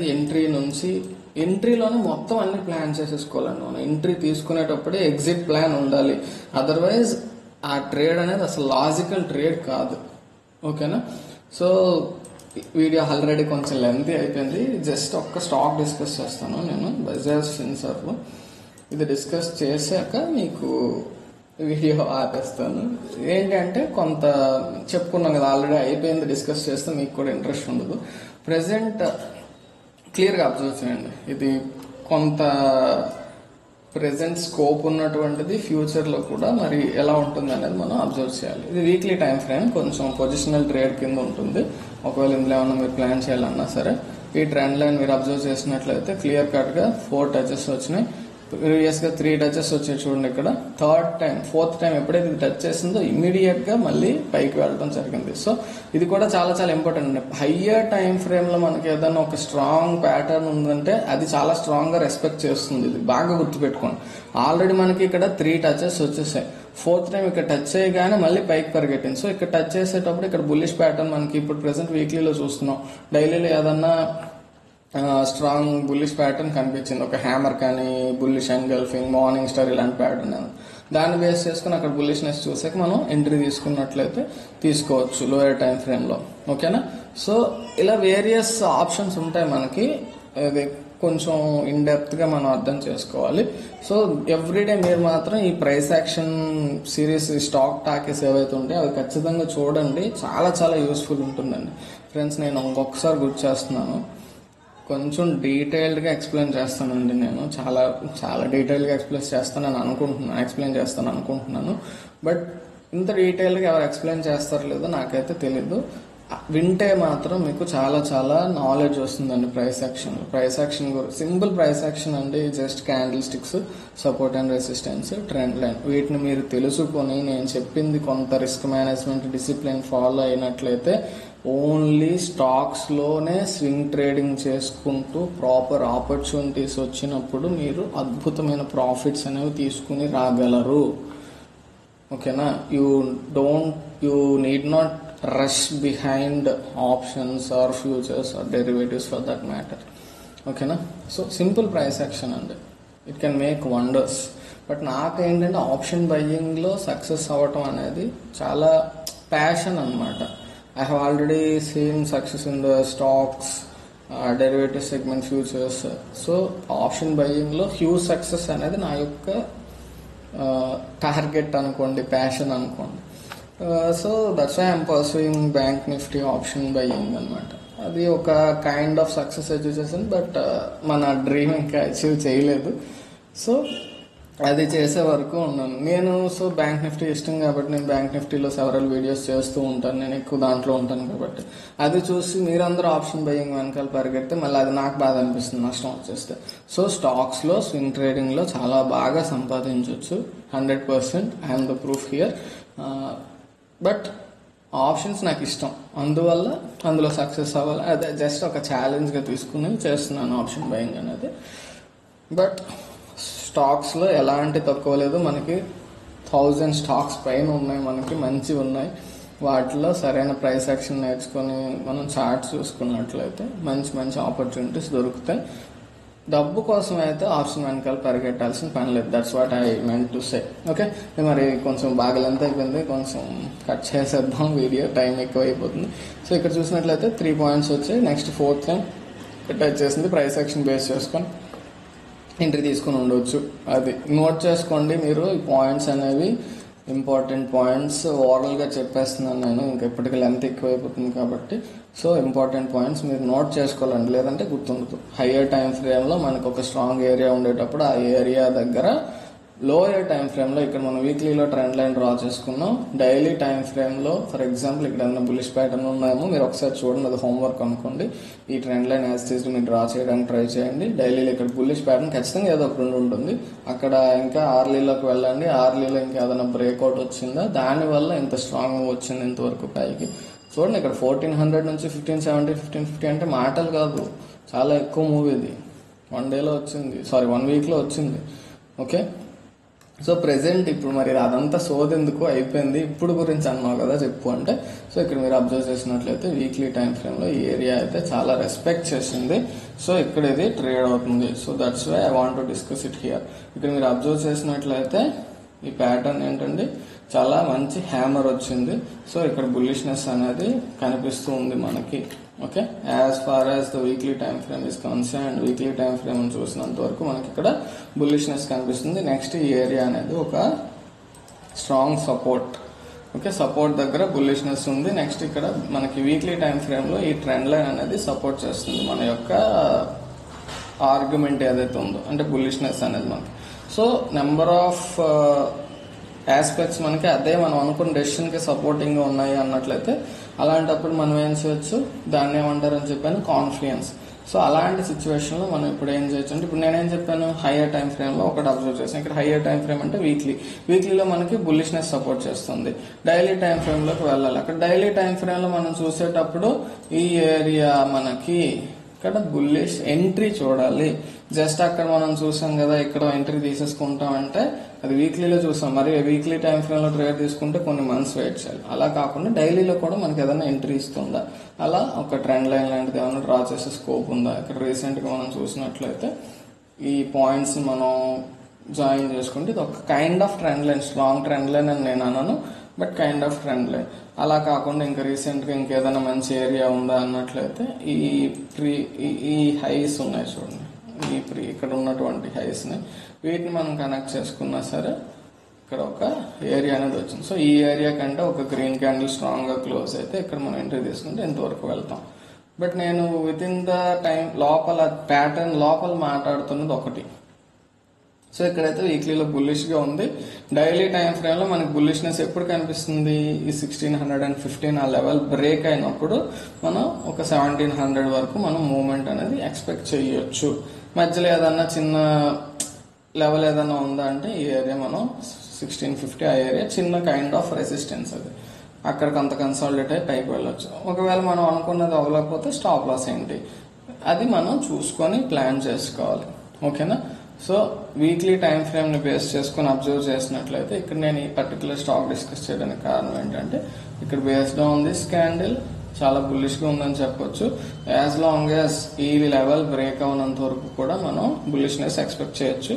ఎంట్రీలోనే మొత్తం అన్ని ప్లాన్ చేసేసుకోవాలండి. మనం ఎంట్రీ తీసుకునేటప్పుడే ఎగ్జిట్ ప్లాన్ ఉండాలి, అదర్వైజ్ ఆ ట్రేడ్ అనేది అసలు లాజికల్ ట్రేడ్ కాదు. ఓకేనా? సో వీడియో ఆల్రెడీ కొంచెం లెంతీ అయిపోయింది. జస్ట్ ఒక్క స్టాక్ డిస్కస్ చేస్తాను నేను, బజాజ్ ఫిన్సర్వ్. ఇది డిస్కస్ చేశాక మీకు వీడియో ఆపేస్తాను. ఏంటంటే కొంత చెప్పుకున్నాం కదా, ఆల్రెడీ అయిపోయింది, డిస్కస్ చేస్తే మీకు కూడా ఇంట్రెస్ట్ ఉండదు. ప్రెసెంట్ క్లియర్గా అబ్జర్వ్ చేయండి, ఇది కొంత ప్రెసెంట్ స్కోప్ ఉన్నటువంటిది ఫ్యూచర్ లో కూడా మరి ఎలా ఉంటుంది అనేది మనం అబ్జర్వ్ చేయాలి. ఇది వీక్లీ టైం ఫ్రేమ్, కొంచెం పొజిషనల్ ట్రేడ్ కింద ఉంటుంది. ఒకవేళ ఇందులో ఏమన్నా మీరు ప్లాన్ చేయాలన్నా సరే ఈ ట్రెండ్ లైన్ మీరు అబ్జర్వ్ చేసినట్లయితే క్లియర్ కట్ గా 4 టచెస్ వచ్చినాయి. ప్రీవియస్ గా 3 టచెస్ వచ్చాయి చూడండి. ఇక్కడ ఫోర్త్ టైం ఎప్పుడైతే ఇది టచ్ చేసిందో ఇమీడియట్ గా మళ్ళీ పైకి వెళ్ళడం జరిగింది. సో ఇది కూడా చాలా చాలా ఇంపార్టెంట్ అండి. హయ్యర్ టైం ఫ్రేమ్ లో మనకి ఏదైనా ఒక స్ట్రాంగ్ ప్యాటర్న్ ఉందంటే అది చాలా స్ట్రాంగ్ గా రెస్పెక్ట్ చేస్తుంది. ఇది బాగా గుర్తుపెట్టుకోండి. ఆల్రెడీ మనకి ఇక్కడ 3 టచెస్ వచ్చేసాయి. 4th టైం ఇక్కడ టచ్ చేయగానే మళ్ళీ పైకి పరిగెట్టింది. సో ఇక్కడ టచ్ చేసేటప్పుడు ఇక్కడ బుల్లిష్ ప్యాటర్న్ మనకి ఇప్పుడు ప్రెసెంట్ వీక్లీలో చూస్తున్నాం. డైలీలో ఏదన్నా స్ట్రాంగ్ బుల్లిష్ ప్యాటర్న్ కనిపించింది, ఒక హ్యామర్ కానీ బుల్లిష్ ఎంగల్ఫింగ్ మార్నింగ్ స్టార్ ఇలాంటి ప్యాటర్న్ దాన్ని బేస్ చేసుకుని అక్కడ బుల్లిష్నెస్ చూసాక మనం ఎంట్రీ తీసుకున్నట్లయితే తీసుకోవచ్చు లోయర్ టైం ఫ్రేమ్ లో. ఓకేనా? సో ఇలా వేరియస్ ఆప్షన్స్ ఉంటాయి మనకి. అది కొంచెం ఇన్ డెప్త్ గా మనం అర్థం చేసుకోవాలి. సో ఎవ్రీడే మీరు మాత్రం ఈ price action series stock talkies ఏవైతే ఉంటాయో అవి ఖచ్చితంగా చూడండి. చాలా చాలా యూస్ఫుల్ ఉంటుందండి. ఫ్రెండ్స్, నేను ఇంకొకసారి గుర్తు చేస్తున్నాను, కొంచెం డీటెయిల్డ్గా ఎక్స్ప్లెయిన్ చేస్తానండి. నేను చాలా చాలా డీటెయిల్గా ఎక్స్ప్లెయిన్ చేస్తాను అనుకుంటున్నాను. బట్ ఇంత డీటెయిల్గా ఎవరు ఎక్స్ప్లెయిన్ చేస్తారో లేదో నాకైతే తెలీదు. వింటే మాత్రం మీకు చాలా చాలా నాలెడ్జ్ వస్తుందండి. Price action simple price action అండి. Just candlesticks, support and resistance, trend line, వీటిని మీరు తెలుసుకొని నేను చెప్పింది కొంత రిస్క్ మేనేజ్మెంట్ డిసిప్లిన్ ఫాలో అయినట్లయితే ఓన్లీ స్టాక్స్ లోనే స్వింగ్ ట్రేడింగ్ చేసుకుంటూ ప్రాపర్ ఆపర్చునిటీస్ వచ్చినప్పుడు మీరు అద్భుతమైన ప్రాఫిట్స్ అనేవి తీసుకుని రాగలరు. ఓకేనా? You need not rush behind options or futures or derivatives for that matter. ఓకేనా? సో సింపుల్ ప్రైస్ యాక్షన్ అండి. It can make wonders. But నాకేంటంటే ఆప్షన్ బయ్యింగ్ లో సక్సెస్ అవ్వటం అనేది చాలా ప్యాషన్ అన్నమాట. I have already seen success in the stocks, derivative segment, futures. So option buying లో huge success అనేది నా యొక్క టార్గెట్ అనుకోండి, ప్యాషన్ అనుకోండి. So that's why I'm pursuing Bank Nifty option buying అనమాట. అది ఒక కైండ్ ఆఫ్ సక్సెస్ అచీవ్ చేశాను. బట్ మన డ్రీమ్ ఇంకా అచీవ్ చేయలేదు. సో అది చేసే వరకు ఉన్నాను నేను. సో బ్యాంక్ నిఫ్టీ ఇష్టం కాబట్టి నేను బ్యాంక్ నిఫ్టీలో సెవరల్ వీడియోస్ చేస్తూ ఉంటాను. నేను ఎక్కువ దాంట్లో ఉంటాను కాబట్టి అది చూసి మీరందరూ ఆప్షన్ బయింగ్ వెనకాల పరిగెడితే మళ్ళీ అది నాకు బాధ అనిపిస్తుంది, నష్టం వచ్చేస్తే. సో స్టాక్స్ లో స్వింగ్ ట్రేడింగ్ లో చాలా బాగా సంపాదించవచ్చు. 100% I'm the proof here. But options నాకు ఇష్టం, అందువల్ల అందులో సక్సెస్ అవ్వాలి. అదే జస్ట్ ఒక ఛాలెంజ్ గా తీసుకుని చేస్తున్నాను ఆప్షన్ బయింగ్ అనేది. బట్ స్టాక్స్ లో ఎలాంటి తక్కువ లేదు. మనకి 1000 స్టాక్స్ పైన ఉన్నాయి, మనకి మంచి ఉన్నాయి. వాటిలో సరైన ప్రైస్ యాక్షన్ నేర్చుకొని మనం చార్ట్స్ చూసుకున్నట్లయితే మంచి మంచి ఆపర్చునిటీస్ దొరుకుతాయి. డబ్బు కోసం అయితే ఆప్షన్ వెనకాల పరిగెట్టాల్సిన పని లేదు. That's what I meant to say. Okay, మరి కొంచెం బాగా లెంత్ అయిపోయింది, కొంచెం కట్ చేసేద్దాం వీడియో, టైం ఎక్కువ అయిపోతుంది. సో ఇక్కడ చూసినట్లయితే 3 పాయింట్స్ వచ్చాయి. నెక్స్ట్ 4th టైం టచ్ చేసింది. ప్రైస్ యాక్షన్ బేస్ చేసుకొని ఎంట్రీ తీసుకుని ఉండవచ్చు. అది నోట్ చేసుకోండి మీరు. ఈ పాయింట్స్ అనేవి ఇంపార్టెంట్ పాయింట్స్. ఓవరాల్ గా చెప్పేస్తున్నాను నేను, ఇంకా ఇప్పటికి లెంత్ ఎక్కువైపోతుంది కాబట్టి. సో ఇంపార్టెంట్ పాయింట్స్ మీరు నోట్ చేసుకోవాలండి, లేదంటే గుర్తుండదు. హయ్యర్ టైం ఫ్రేమ్ లో మనకు ఒక స్ట్రాంగ్ ఏరియా ఉండేటప్పుడు ఆ ఏరియా దగ్గర లోయర్ టైం ఫ్రేమ్ లో ఇక్కడ మనం వీక్లీలో ట్రెండ్ లైన్ డ్రా చేసుకున్నాం. డైలీ టైం ఫ్రేమ్ లో ఫర్ ఎగ్జాంపుల్ ఇక్కడ ఏమైనా బులిష్ ప్యాటర్న్ ఉన్నాయేమో మీరు ఒకసారి చూడండి, అది హోంవర్క్ అనుకోండి. ఈ ట్రెండ్ లైన్ యాజ్ తీసి మీరు డ్రా చేయడానికి ట్రై చేయండి. డైలీలో ఇక్కడ బులిష్ ప్యాటర్న్ ఖచ్చితంగా ఏదో ఒకటి ఉంటుంది. అక్కడ ఇంకా ఆర్లీలోకి వెళ్ళండి. ఆర్లీలో ఇంకా ఏదైనా బ్రేక్అవుట్ వచ్చిందా, దానివల్ల ఇంత స్ట్రాంగ్ వచ్చింది ఇంతవరకు పైకి. చూడండి ఇక్కడ 1400 నుంచి 1570, 1550 అంటే మాటలు కాదు, చాలా ఎక్కువ మూవ్ ఇది. 1 వీక్ లో వచ్చింది. ఓకే, సో ప్రెసెంట్ ఇప్పుడు మరి అదంతా సోదెందుకు అయిపోయింది, ఇప్పుడు గురించి అన్నావు కదా చెప్పు అంటే. సో ఇక్కడ మీరు అబ్జర్వ్ చేసినట్లయితే వీక్లీ టైం ఫ్రేమ్ లో ఈ ఏరియా అయితే చాలా రెస్పెక్ట్ చేసింది. సో ఇక్కడ ఇది ట్రేడ్ అవుతుంది. So that's why I want to discuss it here. ఇక్కడ మీరు అబ్జర్వ్ చేసినట్లయితే ఈ ప్యాటర్న్ ఏంటండి, చాలా మంచి హ్యామర్ వచ్చింది. సో ఇక్కడ బుల్లిష్నెస్ అనేది కనిపిస్తూ ఉంది మనకి. Okay, as far as the weekly time frame is concern, weekly time frame చూసినంత వరకు మనకి ఇక్కడ బుల్లిష్నెస్ కనిపిస్తుంది. నెక్స్ట్ ఈ ఏరియా అనేది ఒక స్ట్రాంగ్ సపోర్ట్. ఓకే, సపోర్ట్ దగ్గర బుల్లిష్నెస్ ఉంది. నెక్స్ట్ ఇక్కడ మనకి వీక్లీ టైం ఫ్రేమ్ లో ఈ ట్రెండ్ లైన్ అనేది సపోర్ట్ చేస్తుంది మన యొక్క ఆర్గ్యుమెంట్ ఏదైతే ఉందో, అంటే బుల్లిష్నెస్ అనేది మనకి. సో నెంబర్ ఆఫ్ ఆస్పెక్ట్స్ మనకి అదే మనం అనుకున్న డెసిషన్కి సపోర్టింగ్గా ఉన్నాయి అన్నట్లయితే అలాంటప్పుడు మనం ఏం చేయొచ్చు, దాన్ని ఏమంటారని చెప్పాను, కాన్ఫ్లుయెన్స్. సో అలాంటి సిచ్యువేషన్లో మనం ఇప్పుడు ఏం చేయొచ్చు అంటే, ఇప్పుడు నేనేం చెప్పాను, హయ్యర్ టైం ఫ్రేమ్లో ఒకటి అబ్జర్వ్ చేసాను. ఇక్కడ హయ్యర్ టైం ఫ్రేమ్ అంటే వీక్లీలో మనకి బుల్లిష్నెస్ సపోర్ట్ చేస్తుంది. డైలీ టైం ఫ్రేమ్లోకి వెళ్ళాలి. అక్కడ డైలీ టైం ఫ్రేమ్లో మనం చూసేటప్పుడు ఈ ఏరియా మనకి ఇక్కడ బుల్లిష్ ఎంట్రీ చూడాలి. జస్ట్ అక్కడ మనం చూసాం కదా, ఇక్కడ ఎంట్రీ తీసేసుకుంటాం అంటే అది వీక్లీలో చూసాం. మరి వీక్లీ టైం ఫ్రేమ్ లో ట్రేడ్ తీసుకుంటే కొన్ని మంత్స్ వెయిట్ చేయాలి. అలా కాకుండా డైలీలో కూడా మనకి ఏదైనా ఎంట్రీ ఇస్తుందా, అలా ఒక ట్రెండ్ లైన్ లాంటిది ఏమైనా డ్రా చేసే స్కోప్ ఉందా. ఇక్కడ రీసెంట్ గా మనం చూసినట్లయితే ఈ పాయింట్స్ మనం జాయిన్ చేసుకుంటే ఇది ఒక kind of trend line, strong trend line అని నేను అన్నాను, but kind of trend line. అలా కాకుండా ఇంకా రీసెంట్ గా ఇంకేదైనా మంచి ఏరియా ఉందా అన్నట్లయితే ఈ హైస్ ఉన్నాయి చూడండి, ఇక్కడ ఉన్నటువంటి హైస్ ని వీటిని మనం కనెక్ట్ చేసుకున్నా సరే ఇక్కడ ఒక ఏరియా అనేది వచ్చింది. సో ఈ ఏరియా కంటే ఒక గ్రీన్ క్యాండిల్ స్ట్రాంగ్ గా క్లోజ్ అయితే ఇక్కడ మనం ఎంట్రీ తీసుకుంటే ఇంతవరకు వెళ్తాం. బట్ నేను విత్ ఇన్ ద టైం లోపల ప్యాటర్న్ లోపల మాట్లాడుతున్నది ఒకటి. సో ఇక్కడైతే వీక్లీలో బుల్లిష్ గా ఉంది. డైలీ టైం ఫ్రేమ్ లో మనకి బుల్లిష్నెస్ ఎప్పుడు కనిపిస్తుంది, ఈ 1615 ఆ లెవెల్ బ్రేక్ అయినప్పుడు మనం ఒక 1700 వరకు మనం మూవ్మెంట్ అనేది ఎక్స్పెక్ట్ చేయొచ్చు. మధ్యలో ఏదన్నా చిన్న లెవెల్ ఏదైనా ఉందా అంటే ఈ ఏరియా మనం 1650 ఆ ఏరియా చిన్న కైండ్ ఆఫ్ రెసిస్టెన్స్, అది అక్కడికి అంత కన్సాలిడేట్ అయి పైకి వెళ్ళొచ్చు. ఒకవేళ మనం అనుకున్నది అవ్వలేకపోతే స్టాప్ లాస్ ఏంటి అది మనం చూసుకొని ప్లాన్ చేసుకోవాలి. ఓకేనా. సో వీక్లీ టైం ఫ్రేమ్ ని బేస్ చేసుకుని అబ్జర్వ్ చేసినట్లయితే ఇక్కడ నేను ఈ పర్టికులర్ స్టాక్ డిస్కస్ చేయడానికి కారణం ఏంటంటే, ఇక్కడ బేస్డ్ ఆన్ దిస్ క్యాండిల్ చాలా బుల్లిష్ గా ఉందని చెప్పొచ్చు. యాజ్ లాంగ్ యాజ్ ఈ లెవెల్ బ్రేక్ అవనంత వరకు కూడా మనం బుల్లిష్నెస్ ఎక్స్పెక్ట్ చేయొచ్చు.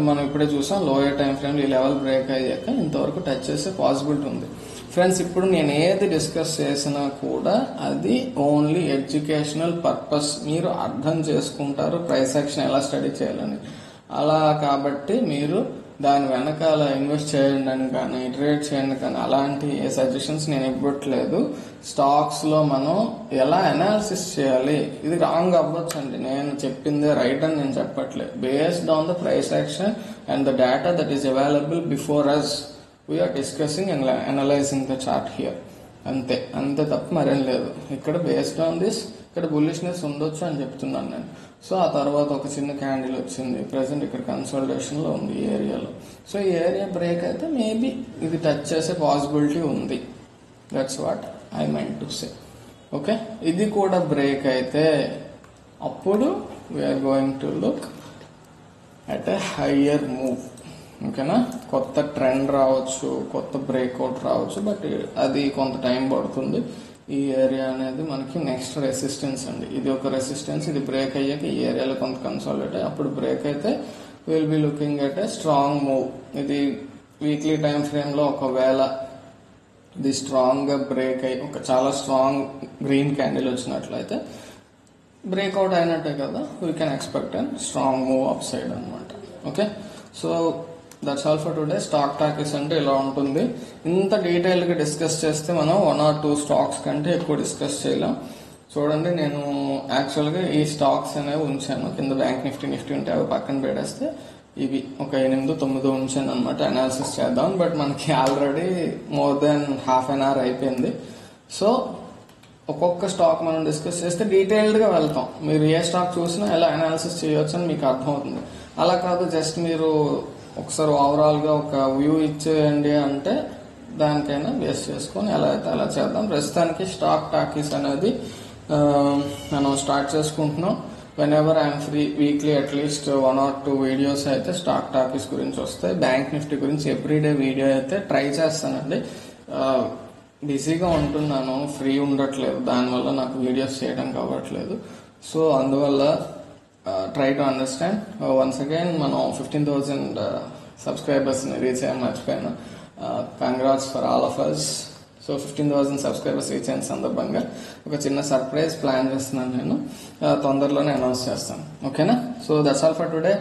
మనం ఇప్పుడే చూసాం లోయర్ టైం ఫ్రేమ్ ఈ లెవెల్ బ్రేక్ అయ్యాక ఇంతవరకు టచ్ చేసే పాసిబిలిటీ ఉంది. ఫ్రెండ్స్, ఇప్పుడు నేను ఏది డిస్కస్ చేసినా కూడా అది ఓన్లీ ఎడ్యుకేషనల్ పర్పస్. మీరు అర్థం చేసుకుంటారు ప్రైస్ యాక్షన్ ఎలా స్టడీ చేయాలని. అలా కాబట్టి మీరు దాని వెనకాల ఇన్వెస్ట్ చేయండి అని కానీ ట్రేడ్ చేయండి కానీ అలాంటి సజెషన్స్ నేను ఇవ్వట్లేదు. స్టాక్స్ లో మనం ఎలా అనాలిసిస్ చేయాలి ఇది రాంగ్ అవ్వచ్చు అండి. నేను చెప్పిందే రైట్ అని నేను చెప్పట్లేదు. Based on the price action and the data that is available before us we're discussing and analyzing the chart here. అంతే తప్ప మరేం లేదు. ఇక్కడ బేస్డ్ ఆన్ దిస్ ఇక్కడ బుల్లిష్నెస్ ఉండొచ్చు అని చెప్తున్నాను నేను. సో ఆ తర్వాత ఒక చిన్న క్యాండిల్ వచ్చింది, ప్రెసెంట్ ఇక్కడ కన్సల్టేషన్ లో ఉంది ఈ ఏరియాలో. సో ఈ ఏరియా బ్రేక్ అయితే మేబీ ఇది టచ్ చేసే పాసిబిలిటీ ఉంది. That's what I mind to say. Okay, ఇది కూడా బ్రేక్ అయితే అప్పుడు we're going to look at a higher move. ఓకేనా, కొత్త ట్రెండ్ రావచ్చు, కొత్త బ్రేక్అవుట్ రావచ్చు, బట్ అది కొంత టైం పడుతుంది. ఈ ఏరియా అనేది మనకి నెక్స్ట్ రెసిస్టెన్స్ అండి. ఇది ఒక రెసిస్టెన్స్, ఇది బ్రేక్ అయ్యాక ఈ ఏరియాలో కొంత కన్సాలిడేట్ అయ్యి అప్పుడు బ్రేక్ అయితే will be looking at a strong move. ఇది వీక్లీ టైం ఫ్రేమ్ లో ఒకవేళ ఇది స్ట్రాంగ్ గా బ్రేక్ అయ్యి ఒక చాలా స్ట్రాంగ్ గ్రీన్ క్యాండిల్ వచ్చినట్లయితే బ్రేక్అవుట్ అయినట్టే కదా, we can expect and strong move upside అనమాట. Okay, so that's all for today. Stock talkies అంటే ఇలా ఉంటుంది. ఇంత డీటెయిల్ గా డిస్కస్ చేస్తే మనం 1 or 2 స్టాక్స్ కంటే ఎక్కువ డిస్కస్ చేయలేం. చూడండి, నేను యాక్చువల్ గా ఈ స్టాక్స్ అనేవి ఉంచాను కింద. బ్యాంక్ నిఫ్టీ ఉంటే అవి పక్కన పెడేస్తే ఇవి ఒక 8-9 ఉంచాను అనమాట అనాలిసిస్ చేద్దాం. బట్ మనకి already more than half an hour అయిపోయింది. సో ఒక్కొక్క స్టాక్ మనం డిస్కస్ చేస్తే డీటెయిల్డ్ గా వెళ్తాం. మీరు ఏ స్టాక్ చూసినా ఎలా అనాలిసిస్ చేయొచ్చు అని మీకు అర్థమవుతుంది. అలా కాదు జస్ట్ మీరు ఒకసారి ఓవరాల్ గా ఒక వ్యూ ఇచ్చేయండి అంటే దానికైనా బేస్ చేసుకొని ఎలా అయితే అలా చేద్దాం. ప్రస్తుతానికి స్టాక్ టాకీస్ అనేది మనం స్టార్ట్ చేసుకుంటున్నాం. When ever I'm free weekly at least 1 or 2 videos అయితే స్టాక్ టాకీస్ గురించి వస్తాయి. బ్యాంక్ నిఫ్టీ గురించి ఎవ్రీడే వీడియో అయితే ట్రై చేస్తానండి. బిజీగా ఉంటున్నాను, ఫ్రీ ఉండట్లేదు, దానివల్ల నాకు వీడియోస్ చేయడం కావట్లేదు. సో అందువల్ల try to understand. Once again మనం 15,000 సబ్స్క్రైబర్స్ ని రీచ్ అయ్యాం, మర్చిపోయాను. Congrats for all of us. So 15,000 subscribers reach అయిన సందర్భంగా ఒక చిన్న సర్ప్రైజ్ ప్లాన్ చేస్తున్నాను నేను. తొందరలోనే అనౌన్స్ చేస్తాను. ఓకేనా, so that's all for today.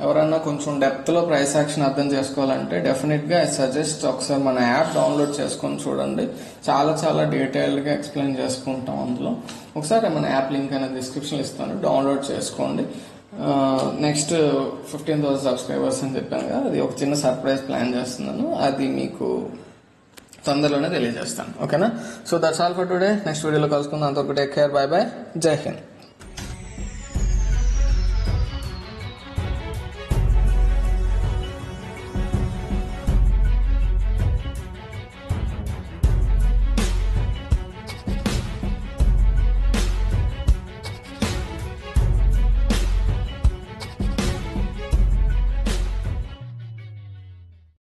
ఎవరైనా కొంచెం డెప్త్ లో ప్రైస్ యాక్షన్ అర్థం చేసుకోవాలంటే డెఫినెట్ గా ఐ సజెస్ట్ ఒకసారి మన యాప్ డౌన్లోడ్ చేసుకొని చూడండి. చాలా డీటెయిల్డ్ గా ఎక్స్ప్లెయిన్ చేసుకుంటాం అందులో. ఒకసారి మన యాప్ లింక్ అనేది డిస్క్రిప్షన్ ఇస్తాను, డౌన్లోడ్ చేసుకోండి. నెక్స్ట్ 15,000 సబ్స్క్రైబర్స్ అని చెప్పాను కదా, అది ఒక చిన్న సర్ప్రైజ్ ప్లాన్ చేస్తున్నాను, అది మీకు తొందరలోనే తెలియజేస్తాను. ఓకేనా? So that's all for today. Next వీడియోలో కలుసుకుందాం. అంతవరకు టేక్ కేర్, బై బై, జై హింద్.